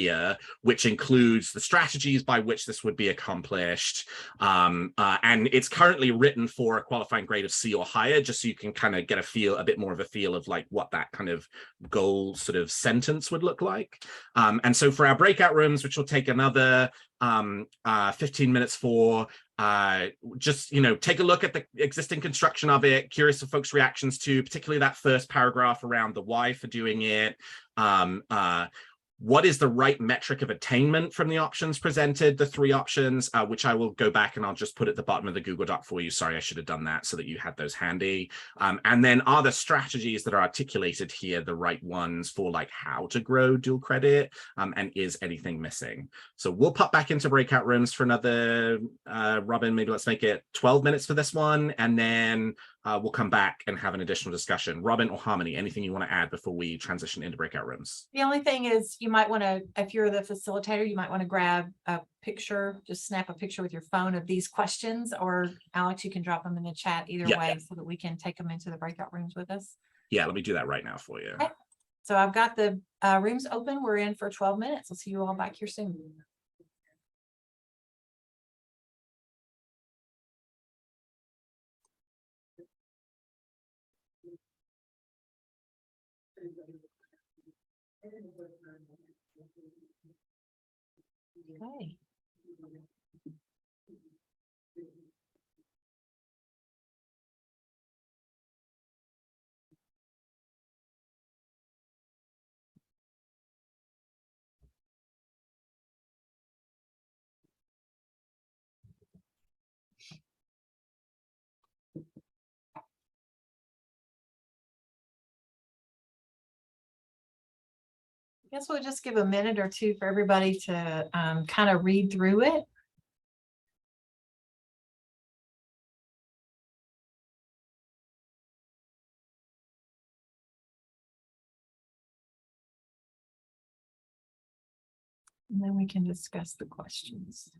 F: which includes the strategies by which this would be accomplished. And it's currently written for a qualifying grade of C or higher, just so you can kind of get a bit more of a feel of what that kind of goal sort of sentence would look like. And so for our breakout rooms, which will take another 15 minutes for, just take a look at the existing construction of it. Curious of folks' reactions to particularly that first paragraph around the why for doing it. What is the right metric of attainment from the options presented, the 3 options, which I will go back and I'll just put at the bottom of the Google Doc for you. Sorry, I should have done that so that you had those handy. And then are the strategies that are articulated here the right ones for how to grow dual credit, and is anything missing? So we'll pop back into breakout rooms for another, Robin, maybe let's make it 12 minutes for this one, and then we'll come back and have an additional discussion. Robin or Harmony, anything you want to add before we transition into breakout rooms?
A: The only thing is, you might want to, if you're the facilitator, you might want to grab a picture, just snap a picture with your phone of these questions, or Alex, you can drop them in the chat either way, so that we can take them into the breakout rooms with us.
F: Yeah, let me do that right now for you.
A: Okay. So I've got the rooms open. We're in for 12 minutes. I'll see you all back here soon. Okay. I guess we'll just give a minute or two for everybody to kind of read through it. And then we can discuss the questions.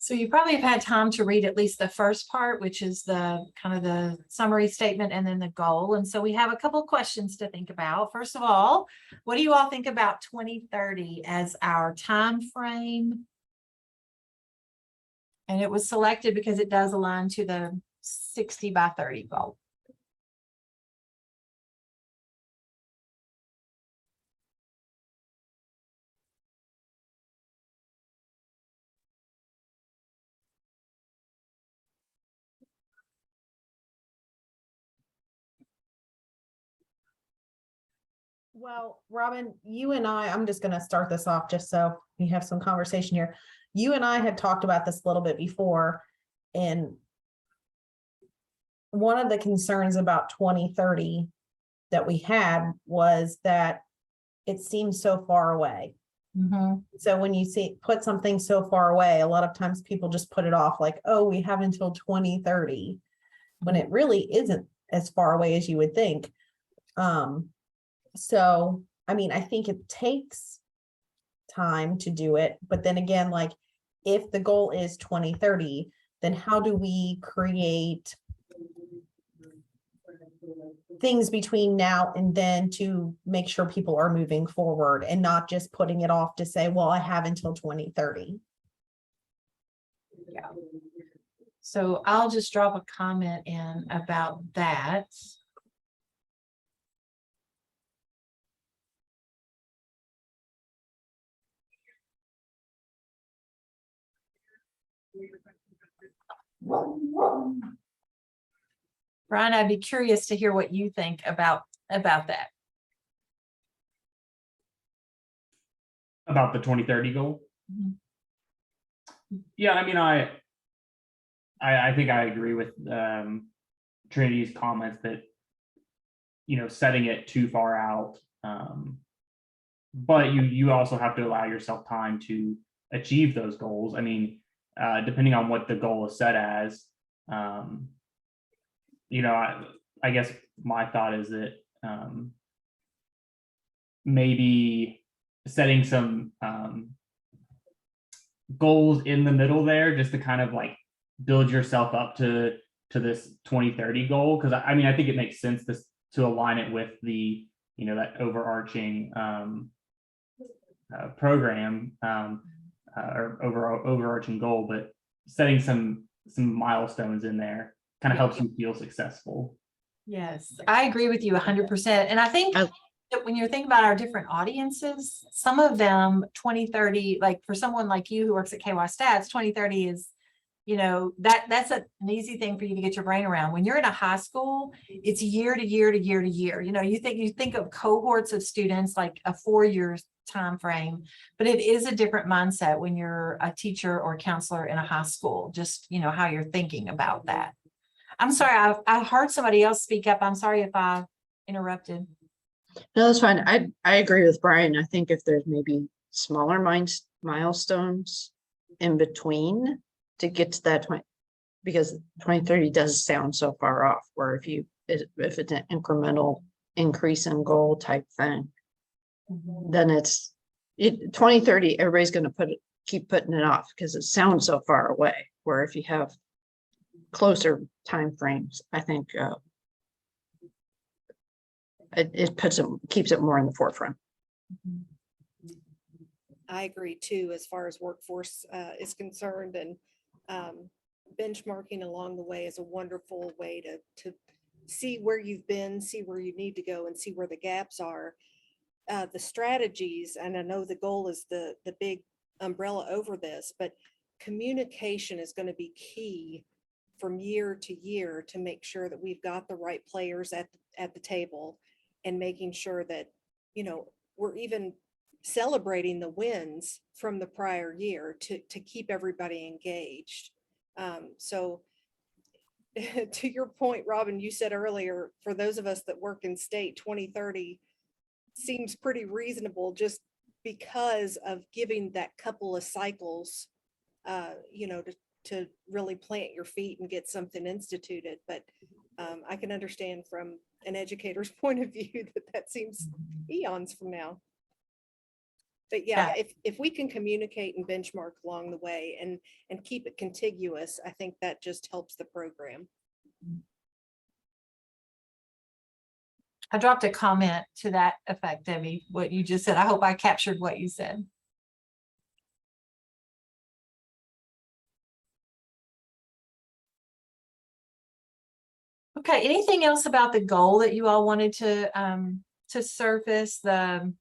A: So you probably have had time to read at least the first part, which is the kind of the summary statement and then the goal. And so we have a couple of questions to think about. First of all, what do you all think about 2030 as our time frame? And it was selected because it does align to the 60 by 30 goal.
H: Well, Robin, you and I'm just gonna start this off just so we have some conversation here. You and I had talked about this a little bit before, and one of the concerns about 2030 that we had was that it seems so far away. So when you put something so far away, a lot of times people just put it off like, oh, we have until 2030, when it really isn't as far away as you would think. So, I mean, I think it takes time to do it, but then again, like, if the goal is 2030, then how do we create things between now and then to make sure people are moving forward and not just putting it off to say, well, I have until 2030.
A: Yeah. So I'll just drop a comment in about that. Brian, I'd be curious to hear what you think about that.
K: About the 2030 goal. Yeah, I mean, I think I agree with Trinity's comments that, you know, setting it too far out, but you also have to allow yourself time to achieve those goals. I mean, depending on what the goal is set as, you know, I guess my thought is that maybe setting some goals in the middle there, just to kind of like build yourself up to this 2030 goal. Because I mean, I think it makes sense to align it with the, you know, that overarching program or overarching goal, but setting some milestones in there kind of helps you feel successful.
A: Yes, I agree with you 100%. And I think that when you're thinking about our different audiences, some of them 2030, like for someone like you who works at KY Stats, 2030 is, you know, that's an easy thing for you to get your brain around. When you're in a high school, it's year to year to year to year. You know, you think of cohorts of students like a 4-year time frame, but it is a different mindset when you're a teacher or counselor in a high school, just, you know, how you're thinking about that. I'm sorry, I heard somebody else speak up. I'm sorry if I interrupted.
E: No, that's fine. I agree with Brian. I think if there's maybe smaller milestones in between to get to that 20, because 2030 does sound so far off, where if it's an incremental increase in goal type thing, then it's 2030, everybody's going to keep putting it off because it sounds so far away. Where if you have closer time frames, I think it keeps it more in the forefront.
J: I agree too, as far as workforce is concerned, and benchmarking along the way is a wonderful way to see where you've been, see where you need to go, and see where the gaps are. The strategies, and I know the goal is the big umbrella over this, but communication is going to be key from year to year to make sure that we've got the right players at the table, and making sure that, you know, we're even celebrating the wins from the prior year to keep everybody engaged. So to your point, Robin, you said earlier, for those of us that work in state, 2030 seems pretty reasonable just because of giving that couple of cycles, you know, to really plant your feet and get something instituted. But I can understand from an educator's point of view that seems eons from now. But yeah, if we can communicate and benchmark along the way and keep it contiguous, I think that just helps the program.
A: I dropped a comment to that effect, Debbie, what you just said. I hope I captured what you said. Okay, anything else about the goal that you all wanted to surface, the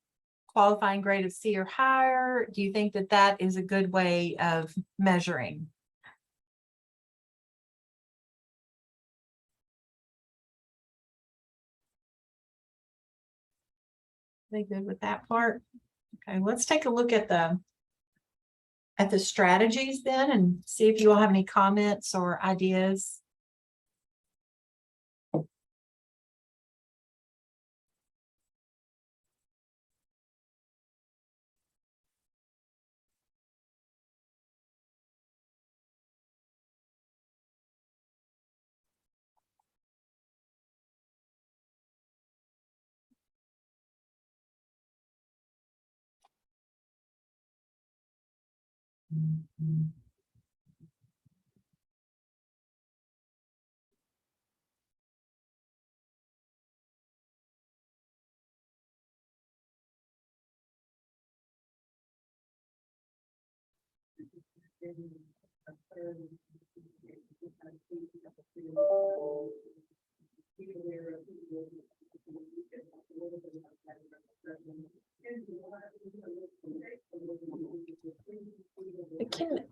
A: qualifying grade of C or higher? Do you think that that is a good way of measuring? They good with that part? Okay, let's take a look at the strategies then and see if you all have any comments or ideas.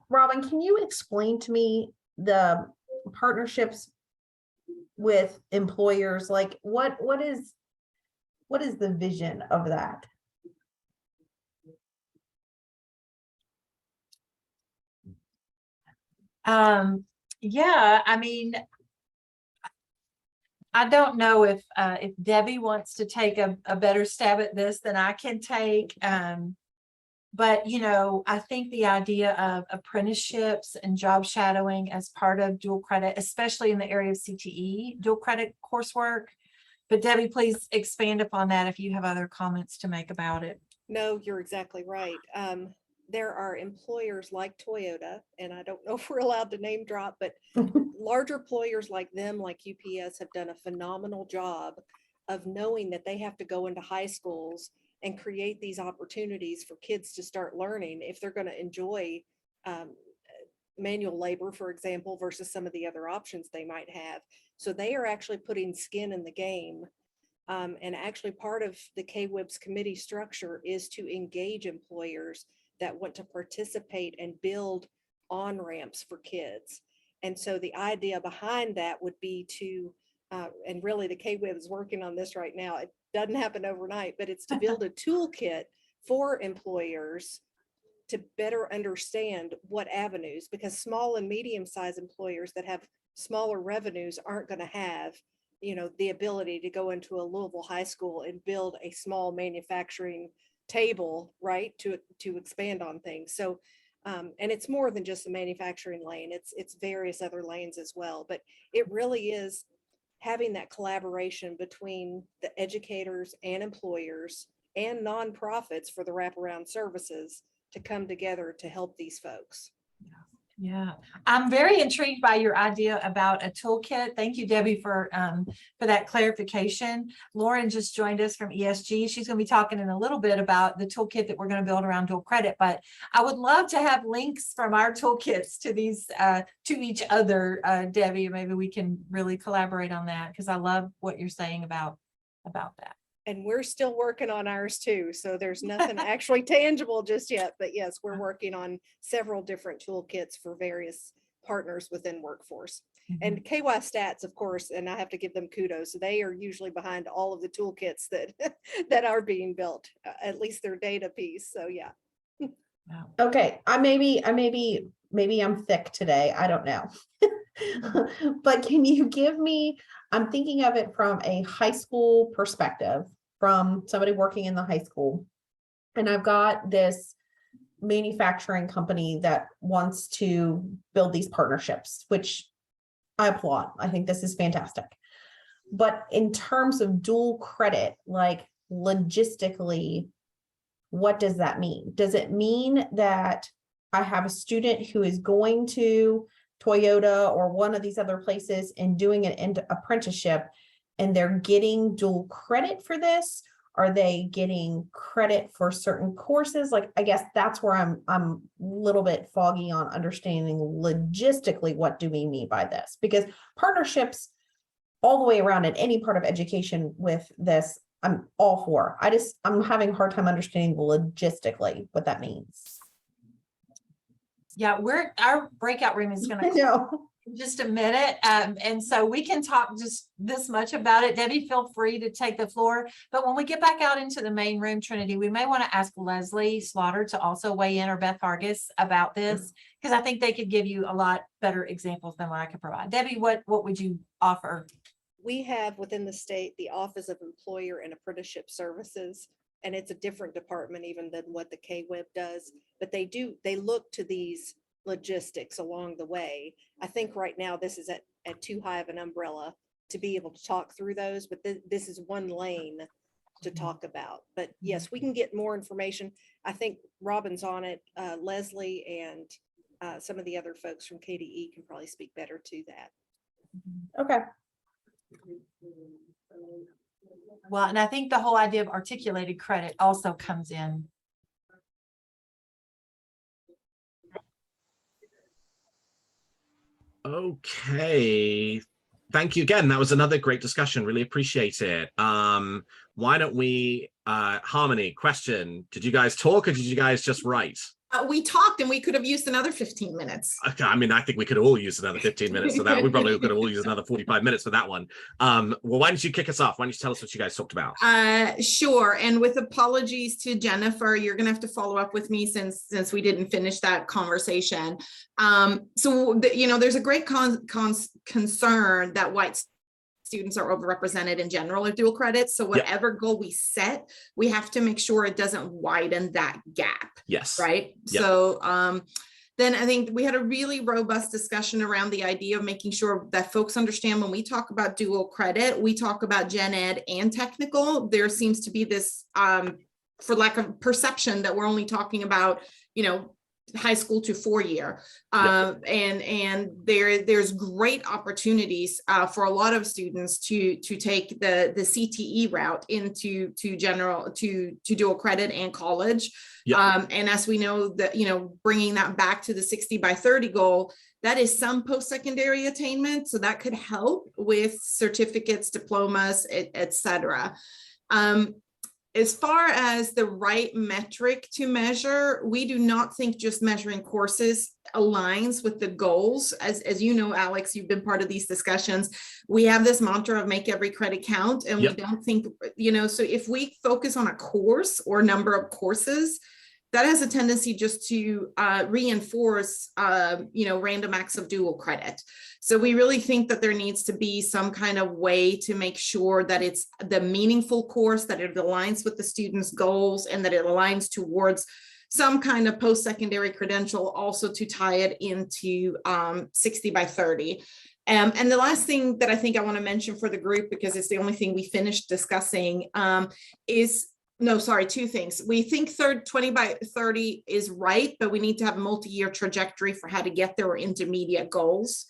H: Robin, can you explain to me the partnerships with employers? Like what is the vision of that?
A: Yeah, I mean, I don't know if Debbie wants to take a better stab at this than I can take. But you know, I think the idea of apprenticeships and job shadowing as part of dual credit, especially in the area of CTE dual credit coursework. But Debbie, please expand upon that if you have other comments to make about it.
J: No, you're exactly right. There are employers like Toyota, and I don't know if we're allowed to name drop, but larger employers like them, like UPS, have done a phenomenal job of knowing that they have to go into high schools and create these opportunities for kids to start learning if they're going to enjoy manual labor, for example, versus some of the other options they might have. So they are actually putting skin in the game. And actually part of the KWIB's committee structure is to engage employers that want to participate and build on-ramps for kids. And so the idea behind that would be to, and really the KWIB is working on this right now. It doesn't happen overnight, but it's to build a toolkit for employers to better understand what avenues, because small and medium-sized employers that have smaller revenues aren't going to have, you know, the ability to go into a Louisville high school and build a small manufacturing table, right, to expand on things. So and it's more than just the manufacturing lane, it's various other lanes as well, but it really is having that collaboration between the educators and employers and nonprofits for the wraparound services to come together to help these folks.
A: Yeah, I'm very intrigued by your idea about a toolkit. Thank you, Debbie, for that clarification. Lauren just joined us from ESG. She's going to be talking in a little bit about the toolkit that we're going to build around dual credit, but I would love to have links from our toolkits to these to each other, Debbie. Maybe we can really collaborate on that, because I love what you're saying about that.
J: And we're still working on ours too. So there's nothing actually tangible just yet, but yes, we're working on several different toolkits for various partners within workforce. And KY Stats, of course, and I have to give them kudos. They are usually behind all of the toolkits that that are being built, at least their data piece. So yeah.
H: Okay, maybe I'm thick today. I don't know. But can you give me, I'm thinking of it from a high school perspective, from somebody working in the high school. And I've got this manufacturing company that wants to build these partnerships, which I applaud. I think this is fantastic. But in terms of dual credit, like logistically, what does that mean? Does it mean that I have a student who is going to Toyota or one of these other places and doing an apprenticeship, and they're getting dual credit for this? Are they getting credit for certain courses? Like, I guess that's where I'm a little bit foggy on understanding logistically, what do we mean by this? Because partnerships all the way around in any part of education with this, I'm all for. I'm having a hard time understanding logistically what that means.
A: Yeah, our breakout room is
H: I
A: gonna
H: know.
A: in just a minute. And so we can talk just this much about it. Debbie, feel free to take the floor. But when we get back out into the main room, Trinity, we may want to ask Leslie Slaughter to also weigh in, or Beth Hargis, about this, because I think they could give you a lot better examples than what I could provide. Debbie, what would you offer?
J: We have within the state the Office of Employer and Apprenticeship Services, and it's a different department even than what the KWIB does, but they look to these logistics along the way. I think right now this is at too high of an umbrella to be able to talk through those, but this is one lane to talk about. But yes, we can get more information. I think Robin's on it. Leslie and some of the other folks from KDE can probably speak better to that.
H: Okay.
A: Well, and I think the whole idea of articulated credit also comes in.
F: Okay. Thank you again. That was another great discussion. Really appreciate it. Why don't we, Harmony, question, did you guys talk or did you guys just write?
C: We talked and we could have used another 15 minutes.
F: Okay, I mean, I think we could all use another 15 minutes for that. We probably could have all used another 45 minutes for that one. Well, why don't you kick us off? Why don't you tell us what you guys talked about?
C: Sure. And with apologies to Jennifer, you're going to have to follow up with me since we didn't finish that conversation. There's a great concern that white students are overrepresented in general of dual credits. So whatever goal we set, we have to make sure it doesn't widen that gap.
F: Yes.
C: Right. Yep. So then I think we had a really robust discussion around the idea of making sure that folks understand when we talk about dual credit, we talk about gen ed and technical. There seems to be this, for lack of perception, that we're only talking about, high school to 4-year. And there's great opportunities for a lot of students to take the CTE route into dual credit and college. And as we know that, bringing that back to the 60 by 30 goal, that is some post-secondary attainment. So that could help with certificates, diplomas, et cetera. As far as the right metric to measure, we do not think just measuring courses aligns with the goals. As you know, Alex, you've been part of these discussions. We have this mantra of make every credit count, and we don't think, so if we focus on a course or number of courses, that has a tendency just to reinforce, random acts of dual credit. So we really think that there needs to be some kind of way to make sure that it's the meaningful course, that it aligns with the student's goals, and that it aligns towards some kind of post-secondary credential, also to tie it into 60 by 30. And the last thing that I think I want to mention for the group, because it's the only thing we finished discussing, two things. We think 20 by 30 is right, but we need to have a multi-year trajectory for how to get there, or intermediate goals.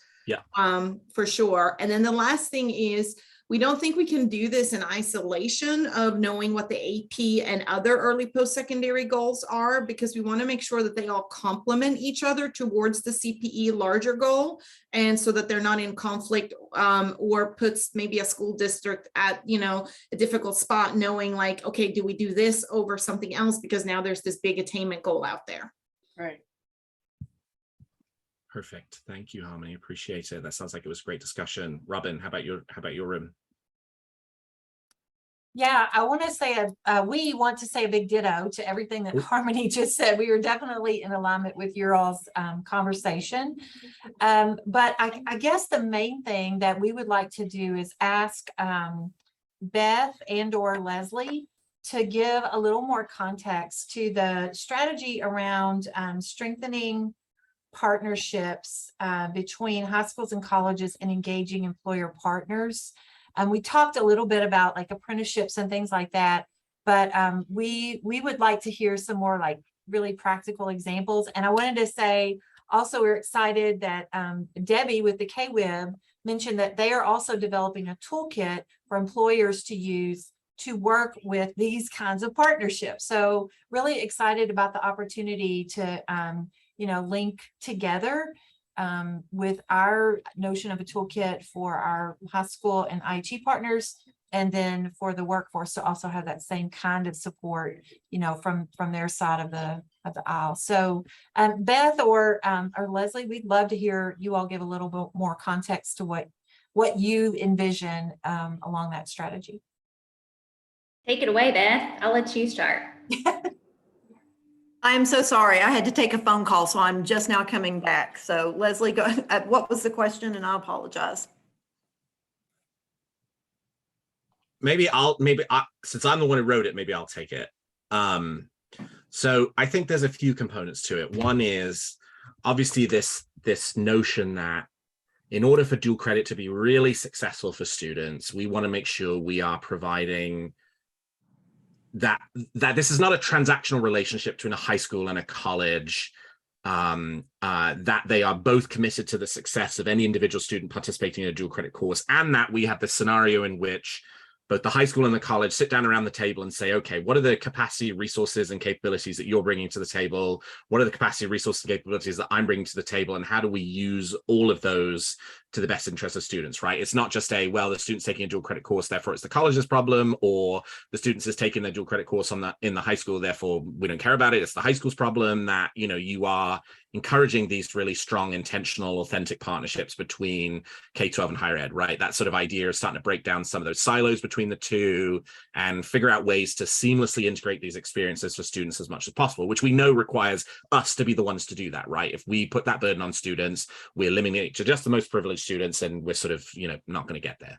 C: For sure. And then the last thing is, we don't think we can do this in isolation of knowing what the AP and other early post-secondary goals are, because we want to make sure that they all complement each other towards the CPE larger goal, and so that they're not in conflict, or puts maybe a school district at, a difficult spot, knowing like, okay, do we do this over something else? Because now there's this big attainment goal out there.
D: Right.
F: Perfect. Thank you, Harmony. Appreciate it. That sounds like it was a great discussion. Robin, how about your room?
A: Yeah, I want to say we want to say a big ditto to everything that Harmony just said. We are definitely in alignment with your all's conversation. But I guess the main thing that we would like to do is ask Beth and/or Leslie to give a little more context to the strategy around strengthening partnerships between high schools and colleges and engaging employer partners. We talked a little bit about like apprenticeships and things like that, But we would like to hear some more like really practical examples. And I wanted to say also, we're excited that Debbie with the KWIB mentioned that they are also developing a toolkit for employers to use to work with these kinds of partnerships. So really excited about the opportunity to, link together with our notion of a toolkit for our high school and IHE partners, and then for the workforce to also have that same kind of support, from their side of the aisle. So Beth or Leslie, we'd love to hear you all give a little bit more context to what you envision along that strategy.
B: Take it away, Beth. I'll let you start.
L: I am so sorry. I had to take a phone call, so I'm just now coming back. So Leslie, go ahead. What was the question? And I apologize.
F: Since I'm the one who wrote it, maybe I'll take it. So I think there's a few components to it. One is obviously this notion that in order for dual credit to be really successful for students, we want to make sure we are providing that this is not a transactional relationship between a high school and a college, that they are both committed to the success of any individual student participating in a dual credit course, and that we have the scenario in which both the high school and the college sit down around the table and say, okay, what are the capacity, resources, and capabilities that you're bringing to the table? What are the capacity, resources, and capabilities that I'm bringing to the table? And how do we use all of those to the best interest of students, right? It's not just the student's taking a dual credit course, therefore it's the college's problem, or the students is taking their dual credit course in the high school, therefore we don't care about it. It's the high school's problem. That, you are encouraging these really strong, intentional, authentic partnerships between K-12 and higher ed, right? That sort of idea is starting to break down some of those silos between the two and figure out ways to seamlessly integrate these experiences for students as much as possible, which we know requires us to be the ones to do that, right? If we put that burden on students, we're limiting it to just the most privileged students, and we're sort of, not going to get there.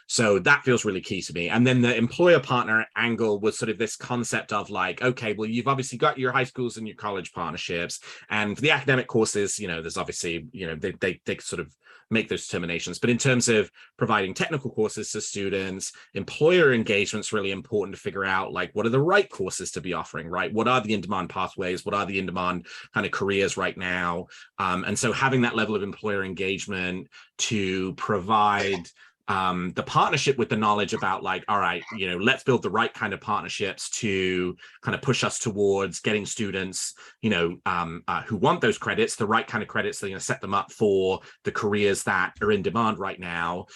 F: So that feels really key to me. And then the employer partner angle was sort of this concept of like, okay, well, you've obviously got your high schools and your college partnerships, and for the academic courses, there's obviously, they sort of make those determinations. But in terms of providing technical courses to students, employer engagement is really important to figure out, like, what are the right courses to be offering, right? What are the in-demand pathways? What are the in-demand kind of careers right now? And so having that level of employer engagement to provide the partnership with the knowledge about like, all right, let's build the right kind of partnerships to kind of push us towards getting students, who want those credits, the right kind of credits that are going to set them up for the careers that are in demand right now.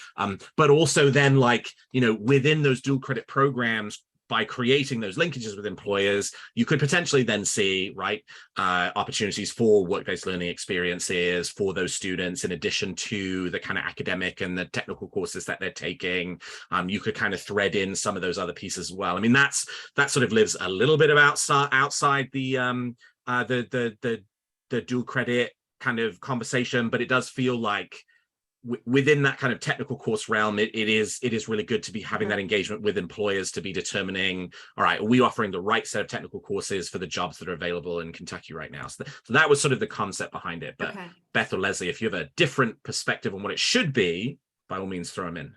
F: But also then, like, within those dual credit programs, by creating those linkages with employers, you could potentially then see, right, opportunities for work-based learning experiences for those students, in addition to the kind of academic and the technical courses that they're taking. You could kind of thread in some of those other pieces as well. I mean, that sort of lives a little bit of outside the dual credit kind of conversation, but it does feel like within that kind of technical course realm, it is really good to be having that engagement with employers to be determining, all right, are we offering the right set of technical courses for the jobs that are available in Kentucky right now? So that was sort of the concept behind it. But okay, Beth or Leslie, if you have a different perspective on what it should be, by all means, throw them in.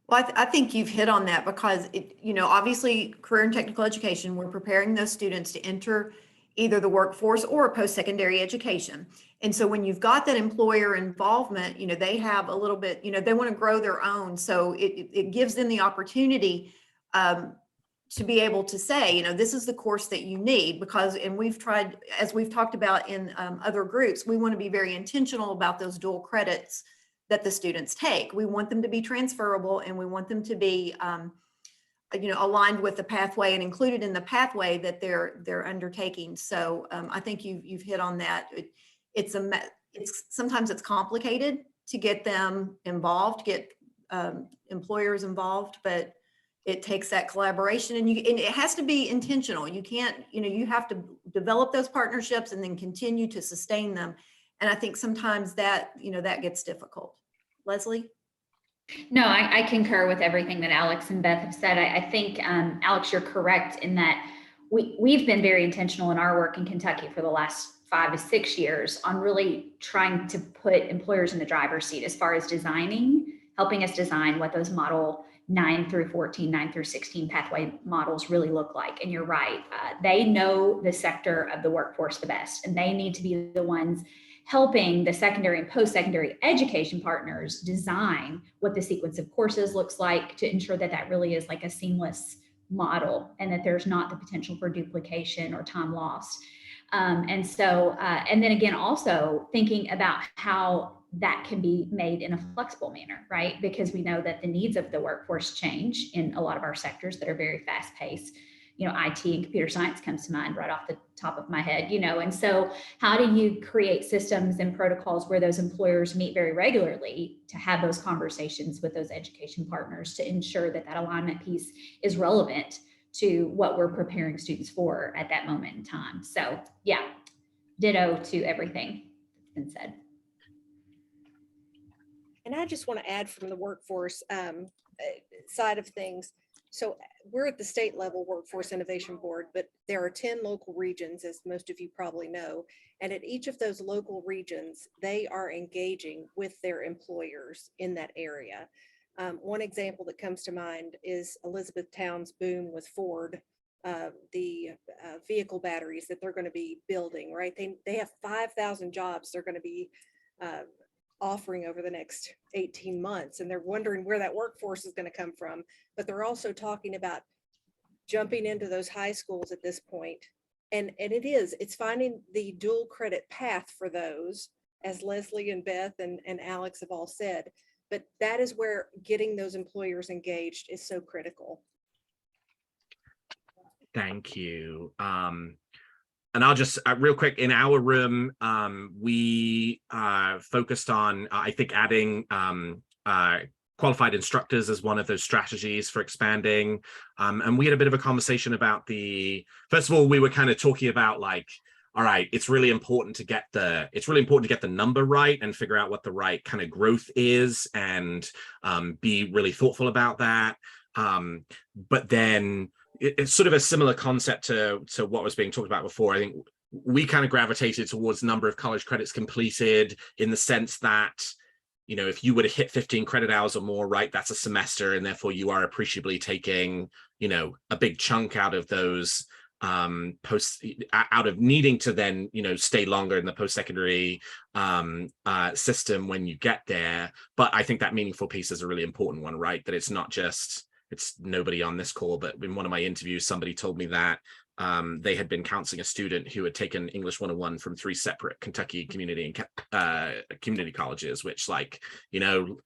L: Well, I think you've hit on that, because obviously career and technical education, we're preparing those students to enter either the workforce or post-secondary education. And so when you've got that employer involvement, they have a little bit, they want to grow their own. So it gives them the opportunity to be able to say, this is the course that you need, because, and we've tried, as we've talked about in other groups, we want to be very intentional about those dual credits that the students take. We want them to be transferable, and we want them to be aligned with the pathway and included in the pathway that they're undertaking. So I think you've hit on that. Sometimes it's complicated to get them involved, get employers involved, but it takes that collaboration, and it has to be intentional. You can't, you have to develop those partnerships and then continue to sustain them. And I think sometimes that, that gets difficult. Leslie?
B: No, I concur with everything that Alex and Beth have said. I think, Alex, you're correct in that we've been very intentional in our work in Kentucky for the last 5 to 6 years on really trying to put employers in the driver's seat as far as helping us design what those model 9 through 14, 9 through 16 pathway models really look like. And you're right, they know the sector of the workforce the best, and they need to be the ones helping the secondary and post-secondary education partners design what the sequence of courses looks like to ensure that that really is like a seamless model and that there's not the potential for duplication or time lost. And then again, also thinking about how that can be made in a flexible manner, right? Because we know that the needs of the workforce change in a lot of our sectors that are very fast paced. You know, IT and computer science comes to mind right off the top of my head, you know, and so how do you create systems and protocols where those employers meet very regularly to have those conversations with those education partners to ensure that that alignment piece is relevant to what we're preparing students for at that moment in time. So yeah, ditto to everything that's been said.
J: And I just want to add from the workforce side of things. So we're at the state level Workforce Innovation Board, but there are 10 local regions, as most of you probably know. And at each of those local regions, they are engaging with their employers in that area. One example that comes to mind is Elizabethtown's boom with Ford, the vehicle batteries that they're going to be building, right? They have 5,000 jobs they're going to be offering over the next 18 months. And they're wondering where that workforce is going to come from. But they're also talking about jumping into those high schools at this point. And it's finding the dual credit path for those, as Leslie and Beth and Alex have all said. But that is where getting those employers engaged is so critical.
F: Thank you. And I'll just real quick, in our room, we focused on, I think, adding qualified instructors as one of those strategies for expanding. And we had a bit of a conversation about first of all, we were kind of talking about like, all right, it's really important to get the number right and figure out what the right kind of growth is and be really thoughtful about that. But then it's sort of a similar concept to what was being talked about before. I think we kind of gravitated towards number of college credits completed in the sense that, you know, if you were to hit 15 credit hours or more, right, that's a semester, and therefore you are appreciably taking, you know, a big chunk out of those out of needing to then, you know, stay longer in the post-secondary system when you get there. But I think that meaningful piece is a really important one, right? That it's not just, it's nobody on this call, but in one of my interviews, somebody told me that they had been counseling a student who had taken English 101 from 3 separate Kentucky community colleges, which, like, you know,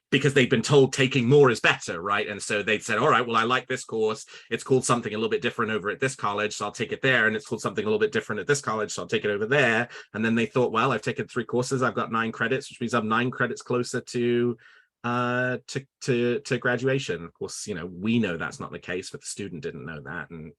F: because they've been told taking more is better, right? And so they'd said, all right, well, I like this course. It's called something a little bit different over at this college, so I'll take it there. And it's called something a little bit different at this college, so I'll take it over there. And then they thought, well, I've taken 3 courses. I've got 9 credits, which means I'm 9 credits closer to graduation. Of course, you know, we know that's not the case, but the student didn't know that and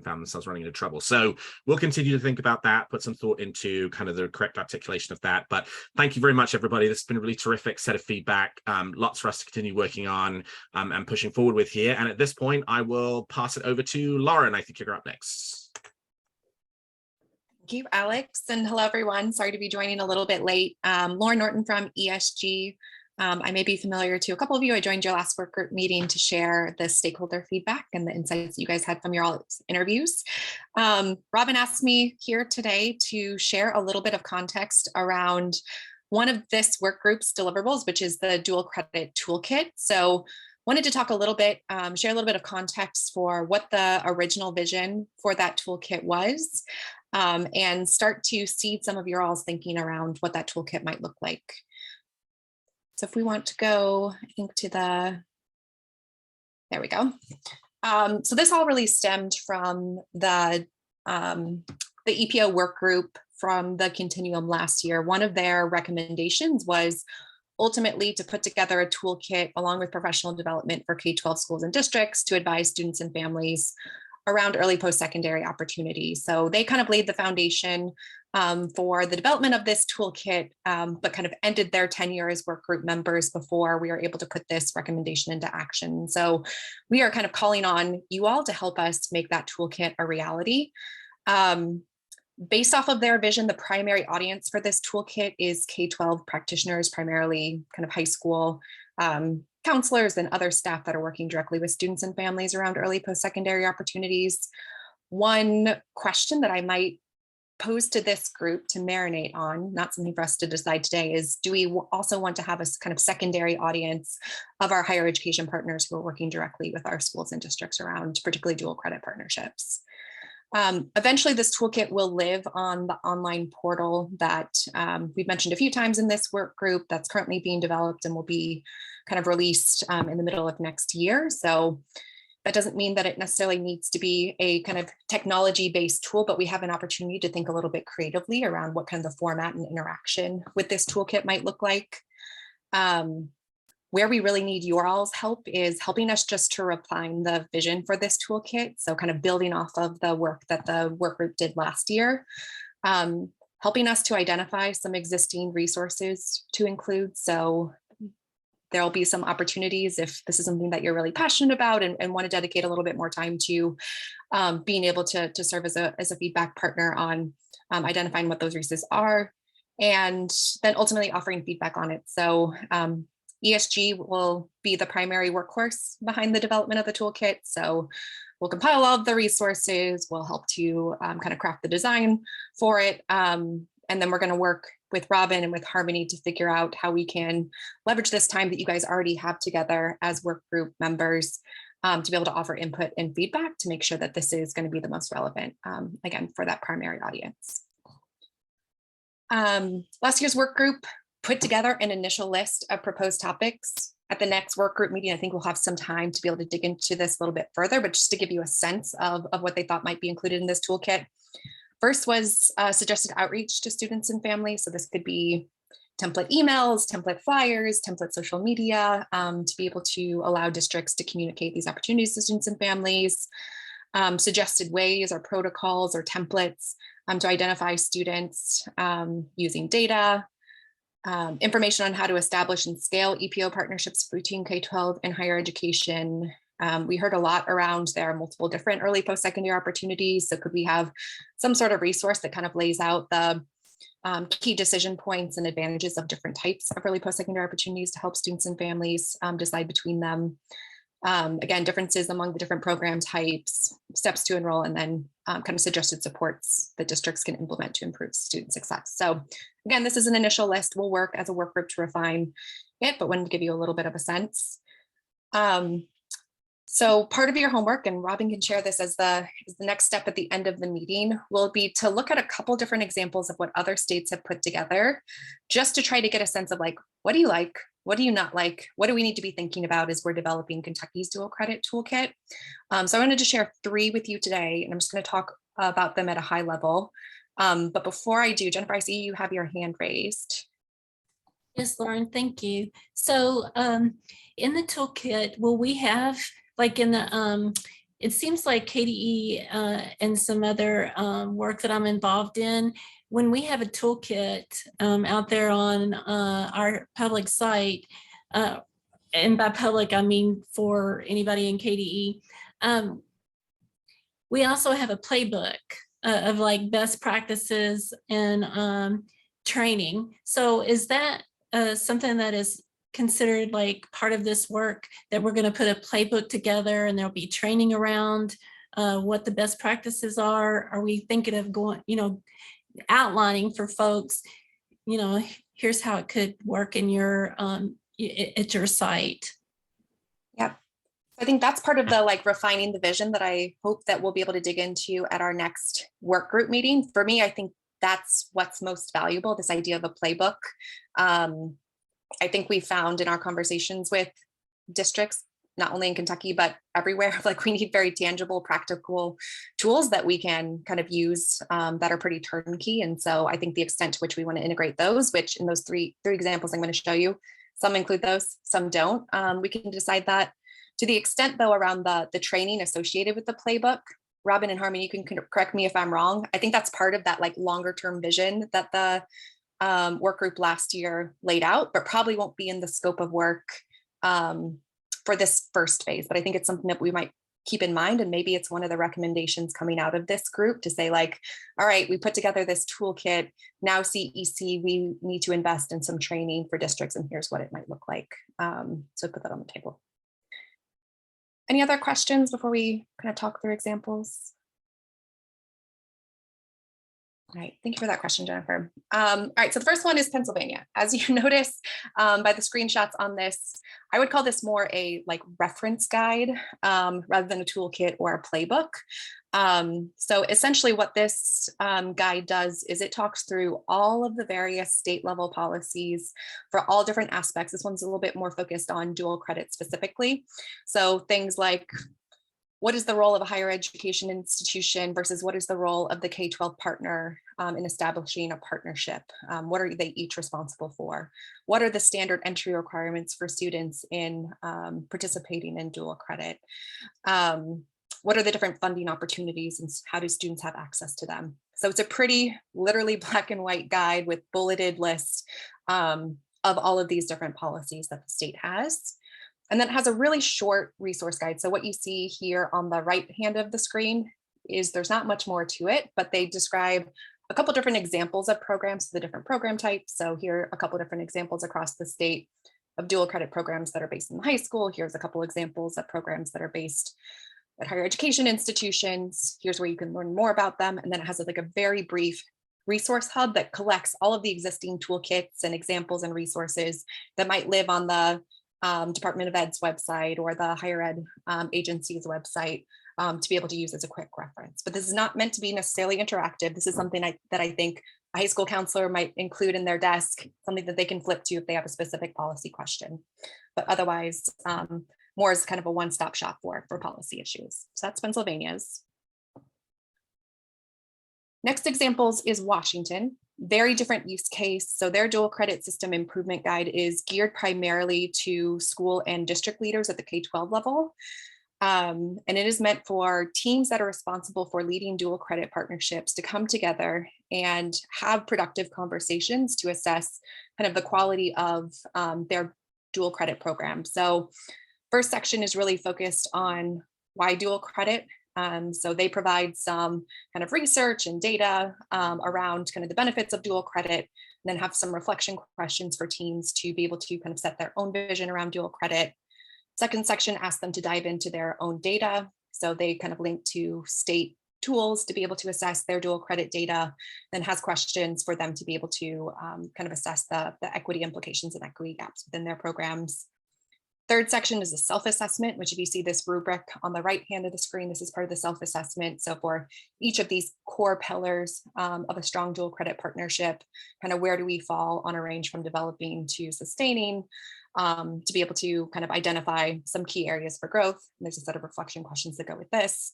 F: found themselves running into trouble. So we'll continue to think about that, put some thought into kind of the correct articulation of that. But thank you very much, everybody. This has been a really terrific set of feedback. Lots for us to continue working on and pushing forward with here. And at this point, I will pass it over to Lauren. I think you're up next.
M: Thank you, Alex, and hello, everyone. Sorry to be joining a little bit late. Lauren Norton from ESG. I may be familiar to a couple of you. I joined your last work group meeting to share the stakeholder feedback and the insights that you guys had from your all interviews. Robin asked me here today to share a little bit of context around one of this work group's deliverables, which is the dual credit toolkit. So wanted to talk a little bit, share a little bit of context for what the original vision for that toolkit was, and start to seed some of your all's thinking around what that toolkit might look like. So if we want to go, I think to there we go. So this all really stemmed from the EPO work group from the Continuum last year. One of their recommendations was ultimately to put together a toolkit along with professional development for K-12 schools and districts to advise students and families around early post-secondary opportunities. So they kind of laid the foundation for the development of this toolkit, but kind of ended their tenure as work group members before we were able to put this recommendation into action. So we are kind of calling on you all to help us make that toolkit a reality. Based off of their vision, the primary audience for this toolkit is K-12 practitioners, primarily kind of high school counselors and other staff that are working directly with students and families around early post-secondary opportunities. One question that I might pose to this group to marinate on, not something for us to decide today, is do we also want to have a kind of secondary audience of our higher education partners who are working directly with our schools and districts around particularly dual credit partnerships? Eventually, this toolkit will live on the online portal that we've mentioned a few times in this work group that's currently being developed and will be kind of released in the middle of next year. So that doesn't mean that it necessarily needs to be a kind of technology-based tool, but we have an opportunity to think a little bit creatively around what kind of the format and interaction with this toolkit might look like. Where we really need your all's help is helping us just to refine the vision for this toolkit. So kind of building off of the work that the work group did last year, helping us to identify some existing resources to include. So there'll be some opportunities if this is something that you're really passionate about and want to dedicate a little bit more time to being able to serve as a feedback partner on identifying what those resources are, and then ultimately offering feedback on it. So ESG will be the primary workhorse behind the development of the toolkit. So we'll compile all of the resources, we'll help to kind of craft the design for it. And then we're going to work with Robin and with Harmony to figure out how we can leverage this time that you guys already have together as work group members to be able to offer input and feedback to make sure that this is going to be the most relevant, again, for that primary audience. Last year's work group put together an initial list of proposed topics. At the next work group meeting, I think we'll have some time to be able to dig into this a little bit further, but just to give you a sense of what they thought might be included in this toolkit. First was suggested outreach to students and families. So this could be template emails, template flyers, template social media, to be able to allow districts to communicate these opportunities to students and families. Suggested ways or protocols or templates to identify students using data. Information on how to establish and scale EPO partnerships between K-12 and higher education. We heard a lot around there are multiple different early post-secondary opportunities. So could we have some sort of resource that kind of lays out the key decision points and advantages of different types of early post-secondary opportunities to help students and families decide between them. Again, differences among the different program types, steps to enroll, and then kind of suggested supports that districts can implement to improve student success. So again, this is an initial list. We'll work as a work group to refine it, but wanted to give you a little bit of a sense. So part of your homework, and Robin can share this as the next step at the end of the meeting, will be to look at a couple different examples of what other states have put together, just to try to get a sense of like, what do you like? What do you not like? What do we need to be thinking about as we're developing Kentucky's dual credit toolkit? So I wanted to share 3 with you today, and I'm just going to talk about them at a high level. But before I do, Jennifer, I see you have your hand raised.
G: Yes, Lauren, thank you. So in the toolkit, will we have, like in the, it seems like KDE and some other work that I'm involved in, when we have a toolkit out there on our public site, and by public, I mean for anybody in KDE, we also have a playbook of like best practices and training. So is that something that is considered like part of this work, that we're going to put a playbook together and there'll be training around what the best practices are? Are we thinking of going, outlining for folks, here's how it could work in your at your site?
M: Yep. I think that's part of the like refining the vision that I hope that we'll be able to dig into at our next work group meeting. For me, I think that's what's most valuable, this idea of a playbook. I think we found in our conversations with districts, not only in Kentucky, but everywhere, like we need very tangible, practical tools that we can kind of use that are pretty turnkey. And so I think the extent to which we want to integrate those, which in those three examples I'm going to show you, some include those, some don't. We can decide that. To the extent though, around the training associated with the playbook, Robin and Harmony, you can correct me if I'm wrong. I think that's part of that like longer term vision that the work group last year laid out, but probably won't be in the scope of work for this first phase. But I think it's something that we might keep in mind, and maybe it's one of the recommendations coming out of this group to say like, all right, we put together this toolkit, now CEC, we need to invest in some training for districts, and here's what it might look like. So put that on the table. Any other questions before we kind of talk through examples? All right, thank you for that question, Jennifer. All right, so the first one is Pennsylvania. As you notice by the screenshots on this, I would call this more a like reference guide rather than a toolkit or a playbook. So essentially what this guide does is it talks through all of the various state level policies for all different aspects. This one's a little bit more focused on dual credit specifically. So things like, what is the role of a higher education institution versus what is the role of the K-12 partner in establishing a partnership? What are they each responsible for? What are the standard entry requirements for students in participating in dual credit? What are the different funding opportunities and how do students have access to them? So it's a pretty literally black and white guide with bulleted lists of all of these different policies that the state has. And then it has a really short resource guide. So what you see here on the right hand of the screen is there's not much more to it, but they describe a couple different examples of programs, the different program types. So here are a couple different examples across the state of dual credit programs that are based in the high school. Here's a couple examples of programs that are based at higher education institutions. Here's where you can learn more about them. And then it has like a very brief resource hub that collects all of the existing toolkits and examples and resources that might live on the Department of Ed's website or the higher ed agency's website to be able to use as a quick reference. But this is not meant to be necessarily interactive. This is something that I think a high school counselor might include in their desk, something that they can flip to if they have a specific policy question. But otherwise, more as kind of a one-stop shop for policy issues. So that's Pennsylvania's. Next examples is Washington. Very different use case. So their dual credit system improvement guide is geared primarily to school and district leaders at the K-12 level. And it is meant for teams that are responsible for leading dual credit partnerships to come together and have productive conversations to assess kind of the quality of their dual credit program. So first section is really focused on why dual credit. So they provide some kind of research and data around kind of the benefits of dual credit, and then have some reflection questions for teams to be able to kind of set their own vision around dual credit. Second section asks them to dive into their own data. So they kind of link to state tools to be able to assess their dual credit data, then has questions for them to be able to kind of assess the equity implications and equity gaps within their programs. Third section is a self-assessment, which if you see this rubric on the right hand of the screen, this is part of the self-assessment. So for each of these core pillars of a strong dual credit partnership, kind of where do we fall on a range from developing to sustaining, to be able to kind of identify some key areas for growth. And there's a set of reflection questions that go with this.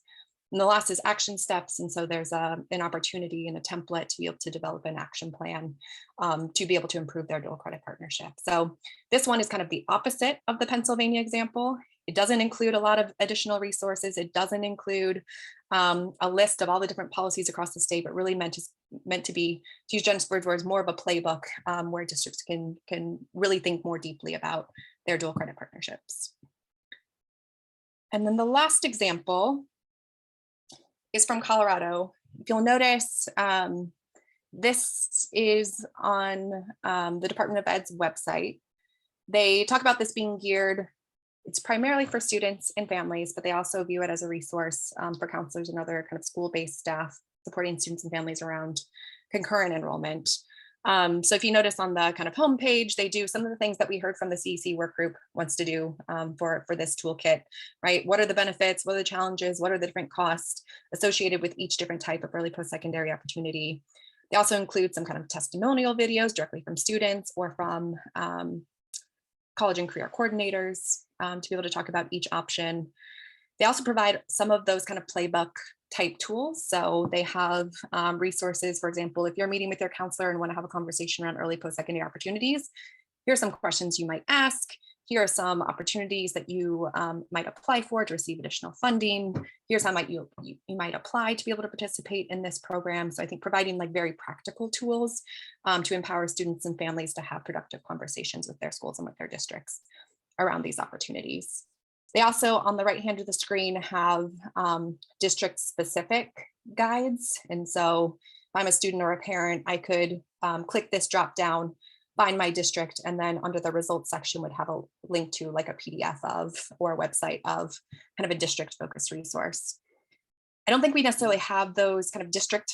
M: And the last is action steps. And so there's an opportunity and a template to be able to develop an action plan to be able to improve their dual credit partnership. So this one is kind of the opposite of the Pennsylvania example. It doesn't include a lot of additional resources. It doesn't include a list of all the different policies across the state, but really meant to be, to use Jennifer's words, more of a playbook where districts can really think more deeply about their dual credit partnerships. And then the last example is from Colorado. If you'll notice, this is on the Department of Ed's website. They talk about this being geared, it's primarily for students and families, but they also view it as a resource for counselors and other kind of school-based staff supporting students and families around concurrent enrollment. So if you notice on the kind of homepage, they do some of the things that we heard from the CEC work group wants to do for this toolkit, right? What are the benefits? What are the challenges? What are the different costs associated with each different type of early post-secondary opportunity? They also include some kind of testimonial videos directly from students or from college and career coordinators to be able to talk about each option. They also provide some of those kind of playbook type tools. So they have resources, for example, if you're meeting with your counselor and want to have a conversation around early post-secondary opportunities, here are some questions you might ask. Here are some opportunities that you might apply for to receive additional funding. Here's how you might apply to be able to participate in this program. So I think providing like very practical tools to empower students and families to have productive conversations with their schools and with their districts around these opportunities. They also, on the right hand of the screen, have district-specific guides. And so if I'm a student or a parent, I could click this drop down, find my district, and then under the results section would have a link to like a PDF of or a website of kind of a district-focused resource. I don't think we necessarily have those kind of district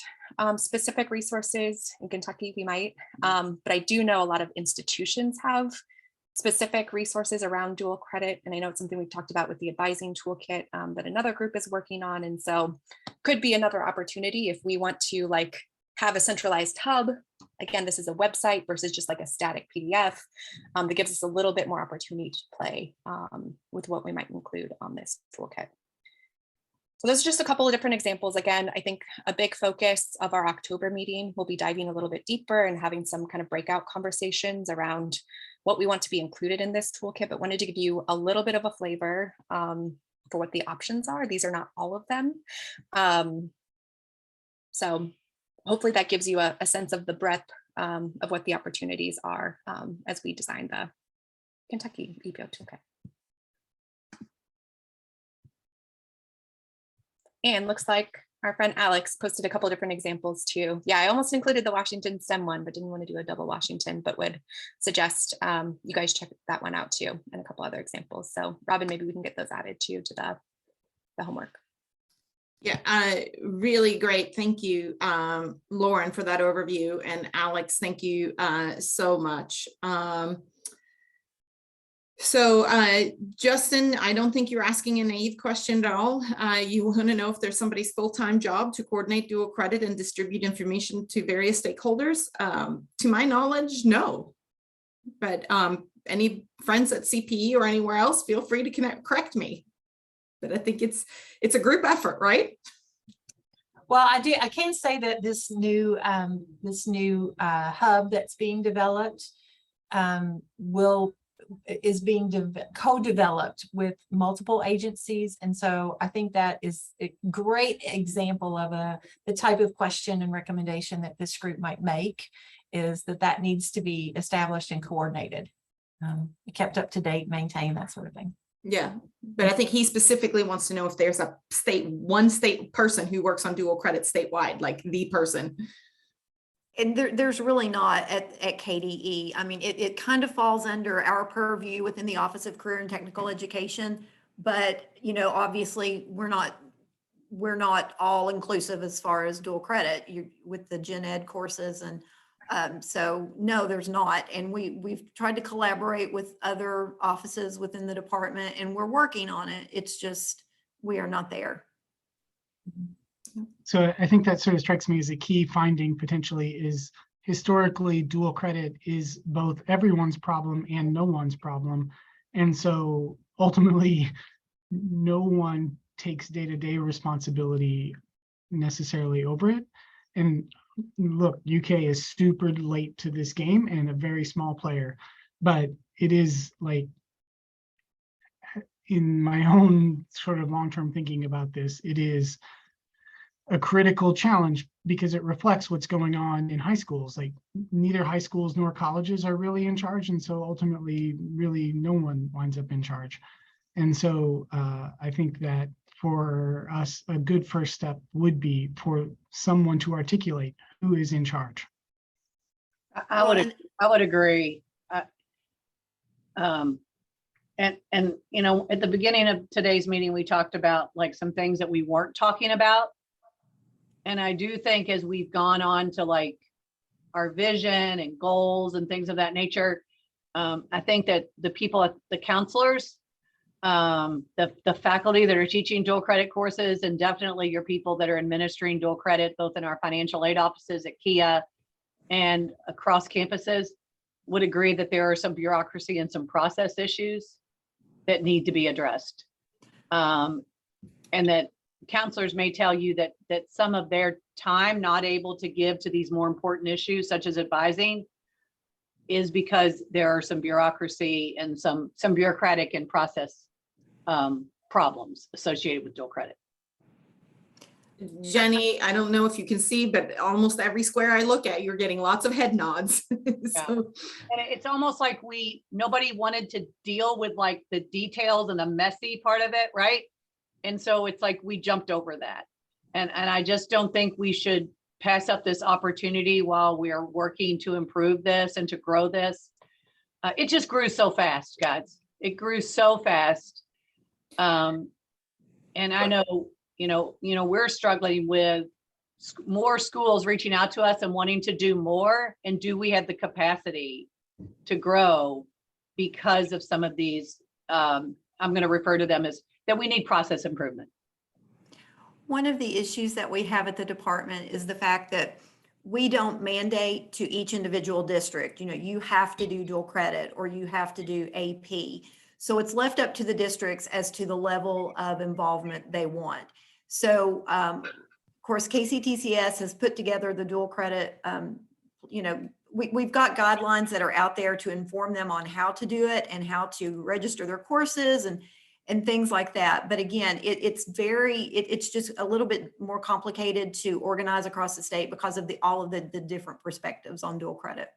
M: specific resources in Kentucky. We might, but I do know a lot of institutions have specific resources around dual credit. And I know it's something we've talked about with the advising toolkit that another group is working on. And so could be another opportunity if we want to like have a centralized hub. Again, this is a website versus just like a static PDF that gives us a little bit more opportunity to play with what we might include on this toolkit. So those are just a couple of different examples. Again, I think a big focus of our October meeting will be diving a little bit deeper and having some kind of breakout conversations around what we want to be included in this toolkit, but wanted to give you a little bit of a flavor for what the options are. These are not all of them. So hopefully that gives you a sense of the breadth of what the opportunities are as we design the Kentucky EPO toolkit. And looks like our friend Alex posted a couple of different examples too. Yeah, I almost included the Washington STEM one, but didn't want to do a double Washington, but would suggest you guys check that one out too, and a couple other examples. So Robin, maybe we can get those added too to the homework.
C: Yeah, really great. Thank you, Lauren, for that overview. And Alex, thank you so much. So Justin, I don't think you're asking a naive question at all. You want to know if there's somebody's full-time job to coordinate dual credit and distribute information to various stakeholders. To my knowledge, no. But any friends at CPE or anywhere else, feel free to correct me. But I think it's a group effort, right?
A: Well, I can say that this new hub that's being developed is being co-developed with multiple agencies. And so I think that is a great example of the type of question and recommendation that this group might make, is that needs to be established and coordinated, kept up to date, maintained, that sort of thing.
C: Yeah, but I think he specifically wants to know if there's one state person who works on dual credit statewide, like the person.
L: And there's really not at KDE. I mean, it kind of falls under our purview within the Office of Career and Technical Education, but obviously we're not all inclusive as far as dual credit with the gen ed courses, and so no, there's not. And we've tried to collaborate with other offices within the department, and we're working on it. It's just we are not there.
N: So I think that sort of strikes me as a key finding potentially is historically dual credit is both everyone's problem and no one's problem. And so ultimately, no one takes day-to-day responsibility necessarily over it. And look, UK is super late to this game and a very small player, but it is like, in my own sort of long-term thinking about this, it is a critical challenge because it reflects what's going on in high schools. Like neither high schools nor colleges are really in charge. And so ultimately, really no one winds up in charge. And so I think that for us, a good first step would be for someone to articulate who is in charge.
D: I would agree. And at the beginning of today's meeting, we talked about like some things that we weren't talking about. And I do think as we've gone on to like our vision and goals and things of that nature, I think that the people, the counselors, the faculty that are teaching dual credit courses, and definitely your people that are administering dual credit, both in our financial aid offices at KIA and across campuses, would agree that there are some bureaucracy and some process issues that need to be addressed. And that counselors may tell you that some of their time not able to give to these more important issues, such as advising, is because there are some bureaucracy and some bureaucratic and process problems associated with dual credit.
C: Jenny, I don't know if you can see, but almost every square I look at, you're getting lots of head nods. So,
D: And it's almost like nobody wanted to deal with like the details and the messy part of it, right? And so it's like we jumped over that. And I just don't think we should pass up this opportunity while we are working to improve this and to grow this. It just grew so fast, guys. It grew so fast. And I know, we're struggling with more schools reaching out to us and wanting to do more. And do we have the capacity to grow because of some of these, I'm going to refer to them as that we need process improvement.
L: One of the issues that we have at the department is the fact that we don't mandate to each individual district, you have to do dual credit or you have to do AP. So it's left up to the districts as to the level of involvement they want. So, of course, KCTCS has put together the dual credit, we've got guidelines that are out there to inform them on how to do it and how to register their courses and things like that. But again, it's just a little bit more complicated to organize across the state because of all of the different perspectives on dual credit.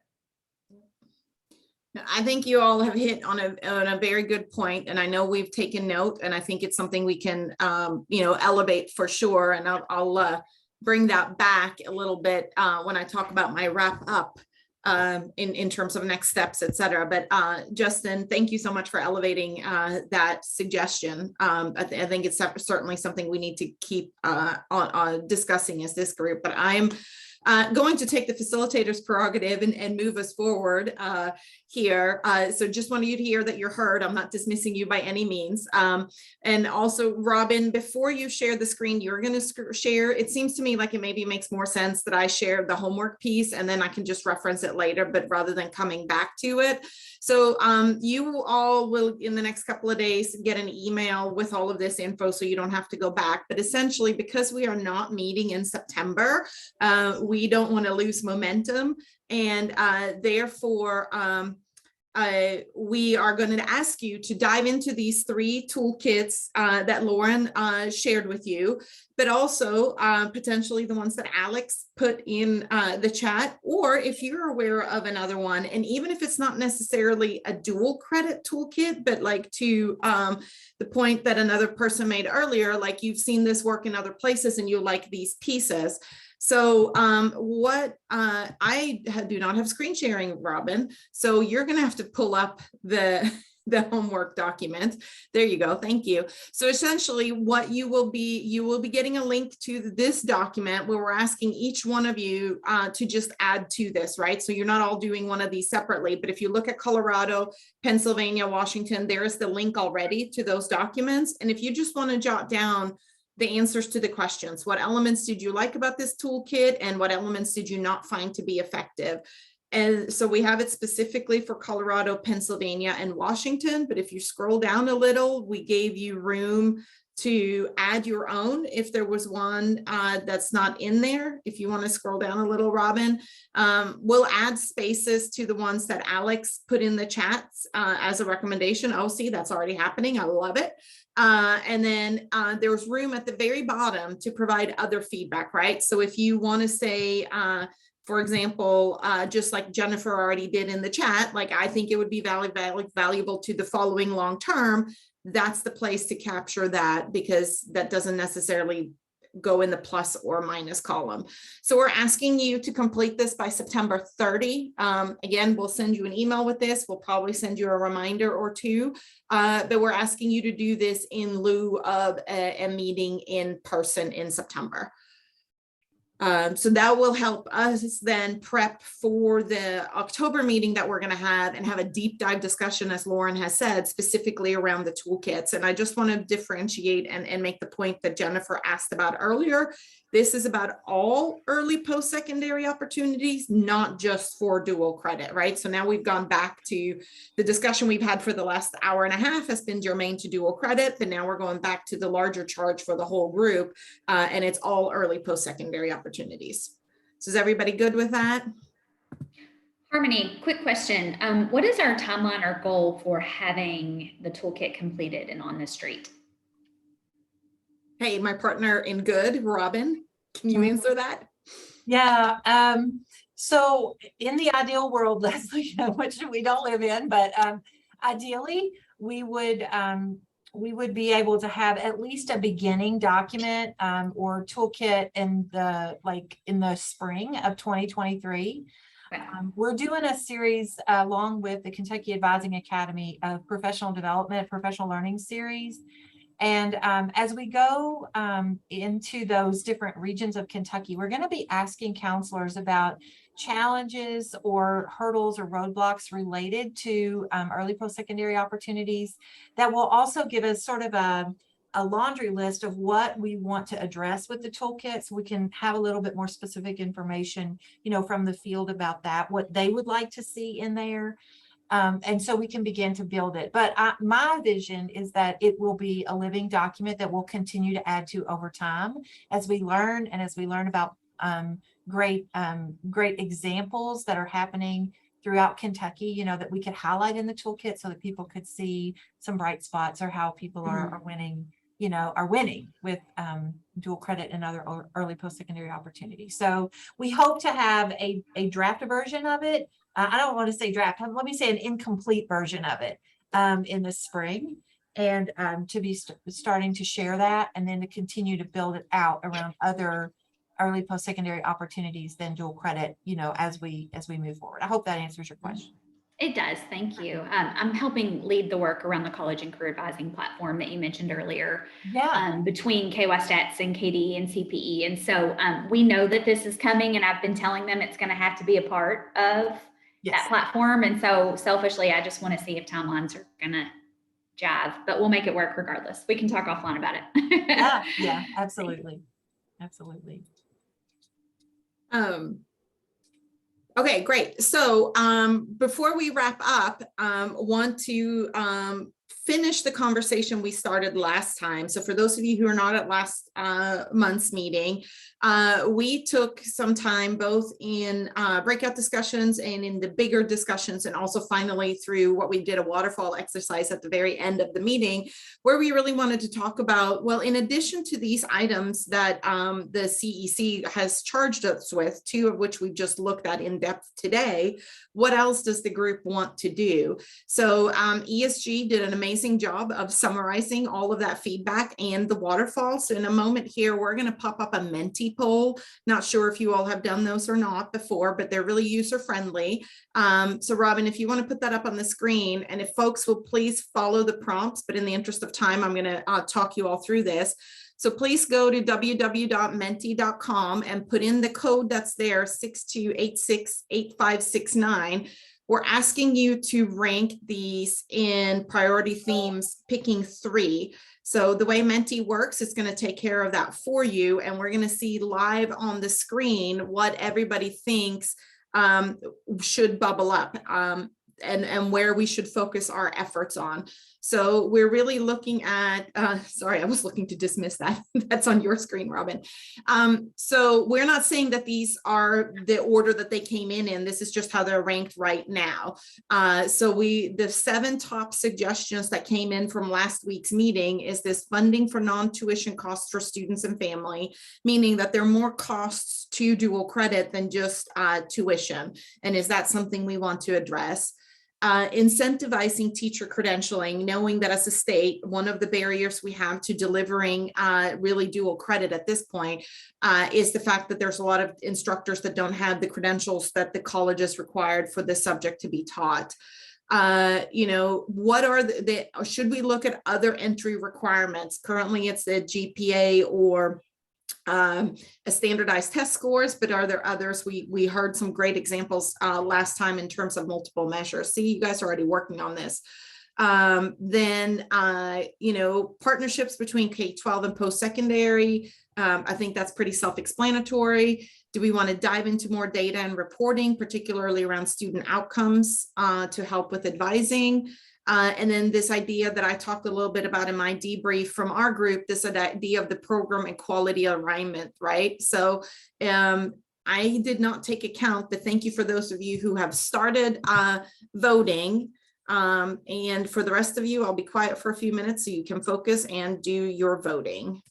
C: I think you all have hit on a very good point, and I know we've taken note, and I think it's something we can, elevate for sure. And I'll bring that back a little bit when I talk about my wrap up in terms of next steps, et cetera. But Justin, thank you so much for elevating that suggestion. I think it's certainly something we need to keep on discussing as this group, but I'm going to take the facilitator's prerogative and move us forward here. So just wanted you to hear that you're heard. I'm not dismissing you by any means. And also, Robin, before you share the screen, you're going to share. It seems to me like it maybe makes more sense that I share the homework piece and then I can just reference it later, but rather than coming back to it. So you all will, in the next couple of days, get an email with all of this info so you don't have to go back. But essentially, because we are not meeting in September, we don't want to lose momentum. And therefore, we are going to ask you to dive into these 3 toolkits that Lauren shared with you, but also potentially the ones that Alex put in the chat, or if you're aware of another one, and even if it's not necessarily a dual credit toolkit, but like to the point that another person made earlier, like you've seen this work in other places and you like these pieces. So I do not have screen sharing, Robin. So you're going to have to pull up the homework document. There you go. Thank you. So essentially what you will be getting a link to this document where we're asking each one of you to just add to this, right? So you're not all doing one of these separately, but if you look at Colorado, Pennsylvania, Washington, there is the link already to those documents. And if you just want to jot down the answers to the questions, what elements did you like about this toolkit and what elements did you not find to be effective? And so we have it specifically for Colorado, Pennsylvania, and Washington. But if you scroll down a little, we gave you room to add your own if there was one that's not in there. If you want to scroll down a little, Robin, we'll add spaces to the ones that Alex put in the chats as a recommendation. Oh, see, that's already happening. I love it. And then there's room at the very bottom to provide other feedback, right? So if you want to say, for example, just like Jennifer already did in the chat, like I think it would be valuable to the following long term, that's the place to capture that, because that doesn't necessarily go in the plus or minus column. So we're asking you to complete this by September 30. Again, we'll send you an email with this. We'll probably send you a reminder or two, but we're asking you to do this in lieu of a meeting in person in September. So that will help us then prep for the October meeting that we're going to have and have a deep dive discussion, as Lauren has said, specifically around the toolkits. And I just want to differentiate and make the point that Jennifer asked about earlier. This is about all early post-secondary opportunities, not just for dual credit, right? So now we've gone back to the discussion we've had for the last hour and a half has been germane to dual credit, but now we're going back to the larger charge for the whole group, and it's all early post-secondary opportunities. So is everybody good with that?
B: Harmony, quick question. What is our timeline or goal for having the toolkit completed and on the street?
C: Hey, my partner in good, Robin, can you answer that?
A: Yeah, so in the ideal world, Leslie, which we don't live in, but ideally, we would be able to have at least a beginning document or toolkit in the spring of 2023. We're doing a series along with the Kentucky Advising Academy of professional development, professional learning series. And as we go into those different regions of Kentucky, we're going to be asking counselors about challenges or hurdles or roadblocks related to early post-secondary opportunities that will also give us sort of a laundry list of what we want to address with the toolkit, so we can have a little bit more specific information, from the field about that, what they would like to see in there. And so we can begin to build it. But my vision is that it will be a living document that we'll continue to add to over time as we learn, and as we learn about great examples that are happening throughout Kentucky, that we could highlight in the toolkit so that people could see some bright spots or how people are winning, with dual credit and other early post-secondary opportunities. So we hope to have a draft version of it. I don't want to say draft, let me say an incomplete version of it in the spring, and to be starting to share that, and then to continue to build it out around other early post-secondary opportunities than dual credit, as we move forward. I hope that answers your question.
B: It does. Thank you. I'm helping lead the work around the college and career advising platform that you mentioned earlier.
A: Yeah.
B: Between KY Stats and KD and CPE. And so we know that this is coming, and I've been telling them it's going to have to be a part of that platform. And so selfishly, I just want to see if timelines are going to jive, but we'll make it work regardless. We can talk offline about it.
A: Yeah, absolutely. Absolutely.
C: Okay, great. So before we wrap up, want to finish the conversation we started last time. So for those of you who are not at last month's meeting, we took some time both in breakout discussions and in the bigger discussions, and also finally through what we did a waterfall exercise at the very end of the meeting, where we really wanted to talk about, well, in addition to these items that the CEC has charged us with, two of which we just looked at in depth today, what else does the group want to do? So ESG did an amazing job of summarizing all of that feedback and the waterfall. So in a moment here, we're going to pop up a Menti poll. Not sure if you all have done those or not before, but they're really user friendly. So Robin, if you want to put that up on the screen, and if folks will please follow the prompts, but in the interest of time, I'm going to talk you all through this. So please go to www.menti.com and put in the code that's there, 62868569. We're asking you to rank these in priority themes, picking 3. So the way Menti works, it's going to take care of that for you. And we're going to see live on the screen what everybody thinks should bubble up and where we should focus our efforts on. So we're really looking at, sorry, I was looking to dismiss that. That's on your screen, Robin. So we're not saying that these are the order that they came in. This is just how they're ranked right now. So the 7 top suggestions that came in from last week's meeting is this funding for non-tuition costs for students and family, meaning that there are more costs to dual credit than just tuition. And is that something we want to address? Incentivizing teacher credentialing, knowing that as a state, one of the barriers we have to delivering really dual credit at this point is the fact that there's a lot of instructors that don't have the credentials that the college is required for this subject to be taught. What are should we look at other entry requirements? Currently, it's the GPA or a standardized test scores, but are there others? We heard some great examples last time in terms of multiple measures. See, you guys are already working on this. Then partnerships between K-12 and post-secondary. I think that's pretty self-explanatory. Do we want to dive into more data and reporting, particularly around student outcomes to help with advising? And then this idea that I talked a little bit about in my debrief from our group, this idea of the program and quality alignment, right? So I did not take account, but thank you for those of you who have started voting. And for the rest of you, I'll be quiet for a few minutes so you can focus and do your voting.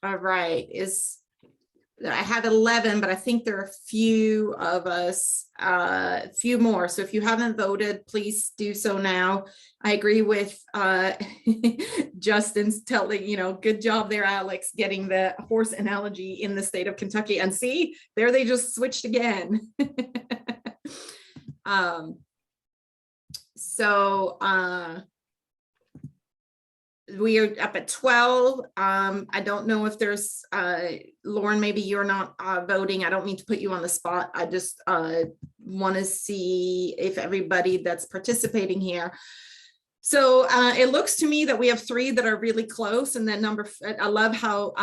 C: All right, I have 11, but I think there are a few of us, a few more. So if you haven't voted, please do so now. I agree with Justin's telling, good job there, Alex, getting the horse analogy in the state of Kentucky. And see, there they just switched again. We are up at 12. I don't know if there's, Lauren, maybe you're not voting. I don't mean to put you on the spot. I just want to see if everybody that's participating here. So it looks to me that we have 3 that are really close. And then I love how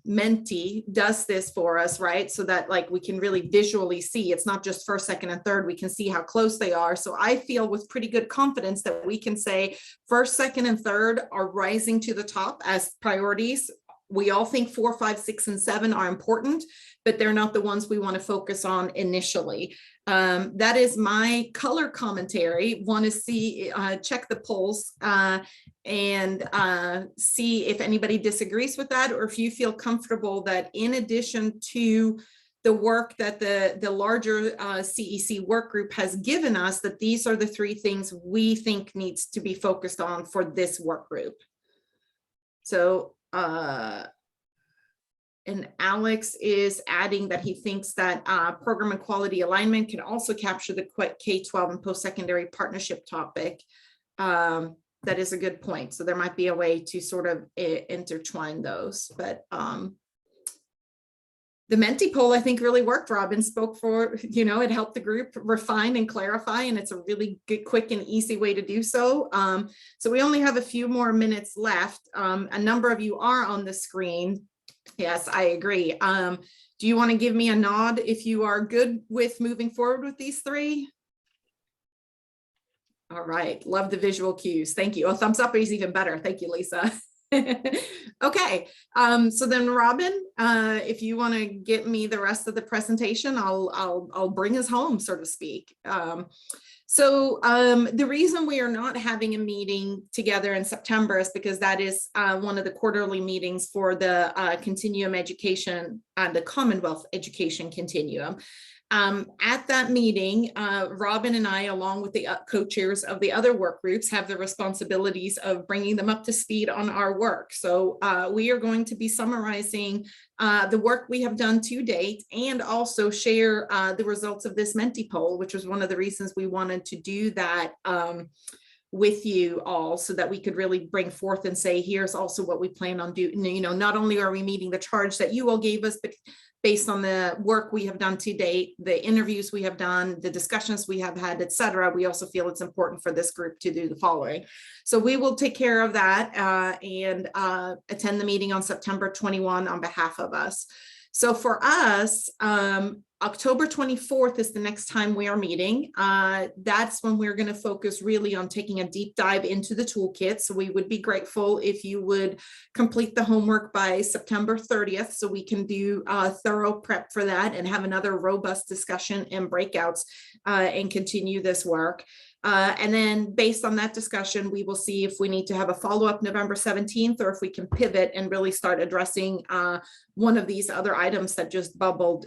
C: Menti does this for us, right? So that like we can really visually see, it's not just first, second, and third, we can see how close they are. So I feel with pretty good confidence that we can say first, second, and third are rising to the top as priorities. We all think 4, 5, 6, and 7 are important, but they're not the ones we want to focus on initially. That is my color commentary. Want to see, check the polls and see if anybody disagrees with that, or if you feel comfortable that in addition to the work that the larger CEC work group has given us, that these are the 3 things we think needs to be focused on for this work group. So, and Alex is adding that he thinks that program and quality alignment can also capture the K-12 and post-secondary partnership topic. That is a good point. So there might be a way to sort of intertwine those, but the Menti poll, I think, really worked. Robin spoke for, it helped the group refine and clarify, and it's a really good, quick and easy way to do so. So we only have a few more minutes left. A number of you are on the screen. Yes, I agree. Do you want to give me a nod if you are good with moving forward with these 3? All right, love the visual cues. Thank you. A thumbs up is even better. Thank you, Lisa. Okay, so then Robin, if you want to get me the rest of the presentation, I'll bring us home, so to speak. So the reason we are not having a meeting together in September is because that is one of the quarterly meetings for the continuum education, the Commonwealth Education Continuum. At that meeting, Robin and I, along with the co-chairs of the other work groups, have the responsibilities of bringing them up to speed on our work. So we are going to be summarizing the work we have done to date, and also share the results of this Menti poll, which was one of the reasons we wanted to do that with you all, so that we could really bring forth and say, here's also what we plan on doing. Not only are we meeting the charge that you all gave us, but based on the work we have done to date, the interviews we have done, the discussions we have had, et cetera, we also feel it's important for this group to do the following. So we will take care of that and attend the meeting on September 21 on behalf of us. So for us, October 24th is the next time we are meeting. That's when we're going to focus really on taking a deep dive into the toolkit. So we would be grateful if you would complete the homework by September 30th, so we can do a thorough prep for that and have another robust discussion and breakouts and continue this work. And then based on that discussion, we will see if we need to have a follow-up November 17th, or if we can pivot and really start addressing one of these other items that just bubbled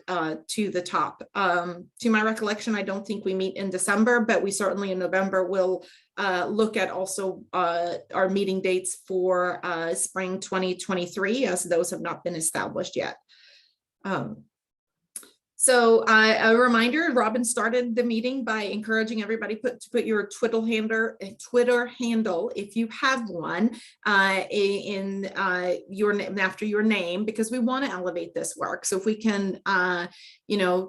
C: to the top. To my recollection, I don't think we meet in December, but we certainly in November will look at also our meeting dates for spring 2023, as those have not been established yet. So a reminder, Robin started the meeting by encouraging everybody to put your Twitter handle, if you have one, in after your name, because we want to elevate this work. So if we can,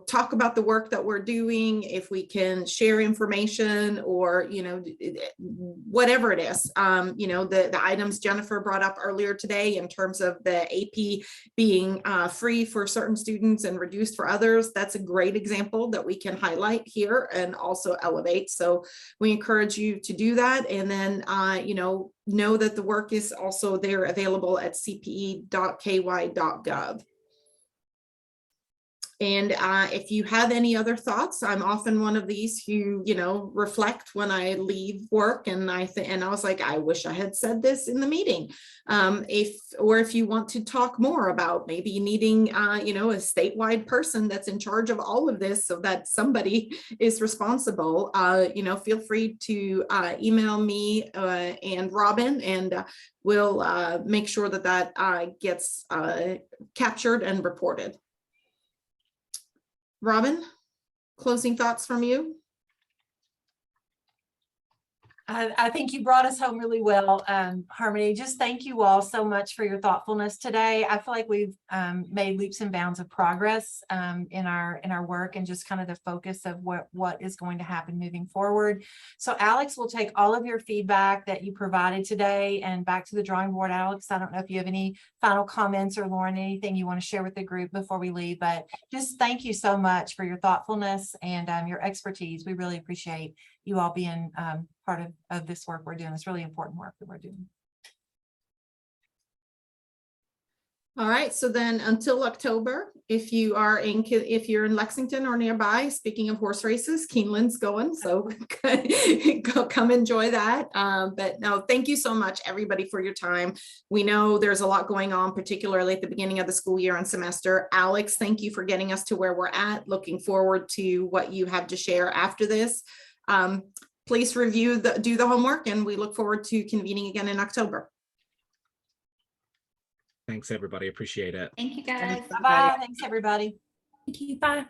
C: talk about the work that we're doing, if we can share information, or, whatever it is, the items Jennifer brought up earlier today in terms of the AP being free for certain students and reduced for others. That's a great example that we can highlight here and also elevate. So we encourage you to do that. And then, know that the work is also there available at cpe.ky.gov. And if you have any other thoughts, I'm often one of these who, reflect when I leave work, and I was like, I wish I had said this in the meeting. If you want to talk more about maybe needing, a statewide person that's in charge of all of this so that somebody is responsible, feel free to email me and Robin, and we'll make sure that gets captured and reported. Robin, closing thoughts from you?
A: I think you brought us home really well, Harmony. Just thank you all so much for your thoughtfulness today. I feel like we've made leaps and bounds of progress in our work, and just kind of the focus of what is going to happen moving forward. So Alex will take all of your feedback that you provided today and back to the drawing board. Alex, I don't know if you have any final comments, or Lauren, anything you want to share with the group before we leave, but just thank you so much for your thoughtfulness and your expertise. We really appreciate you all being part of this work we're doing. It's really important work that we're doing.
C: All right, so then until October, if you're in Lexington or nearby, speaking of horse races, Keeneland's going, so go come enjoy that. But no, thank you so much, everybody, for your time. We know there's a lot going on, particularly at the beginning of the school year and semester. Alex, thank you for getting us to where we're at. Looking forward to what you have to share after this. Please do the homework, and we look forward to convening again in October.
F: Thanks, everybody. Appreciate it.
B: Thank you, guys.
A: Bye-bye. Thanks, everybody.
G: Thank you. Bye.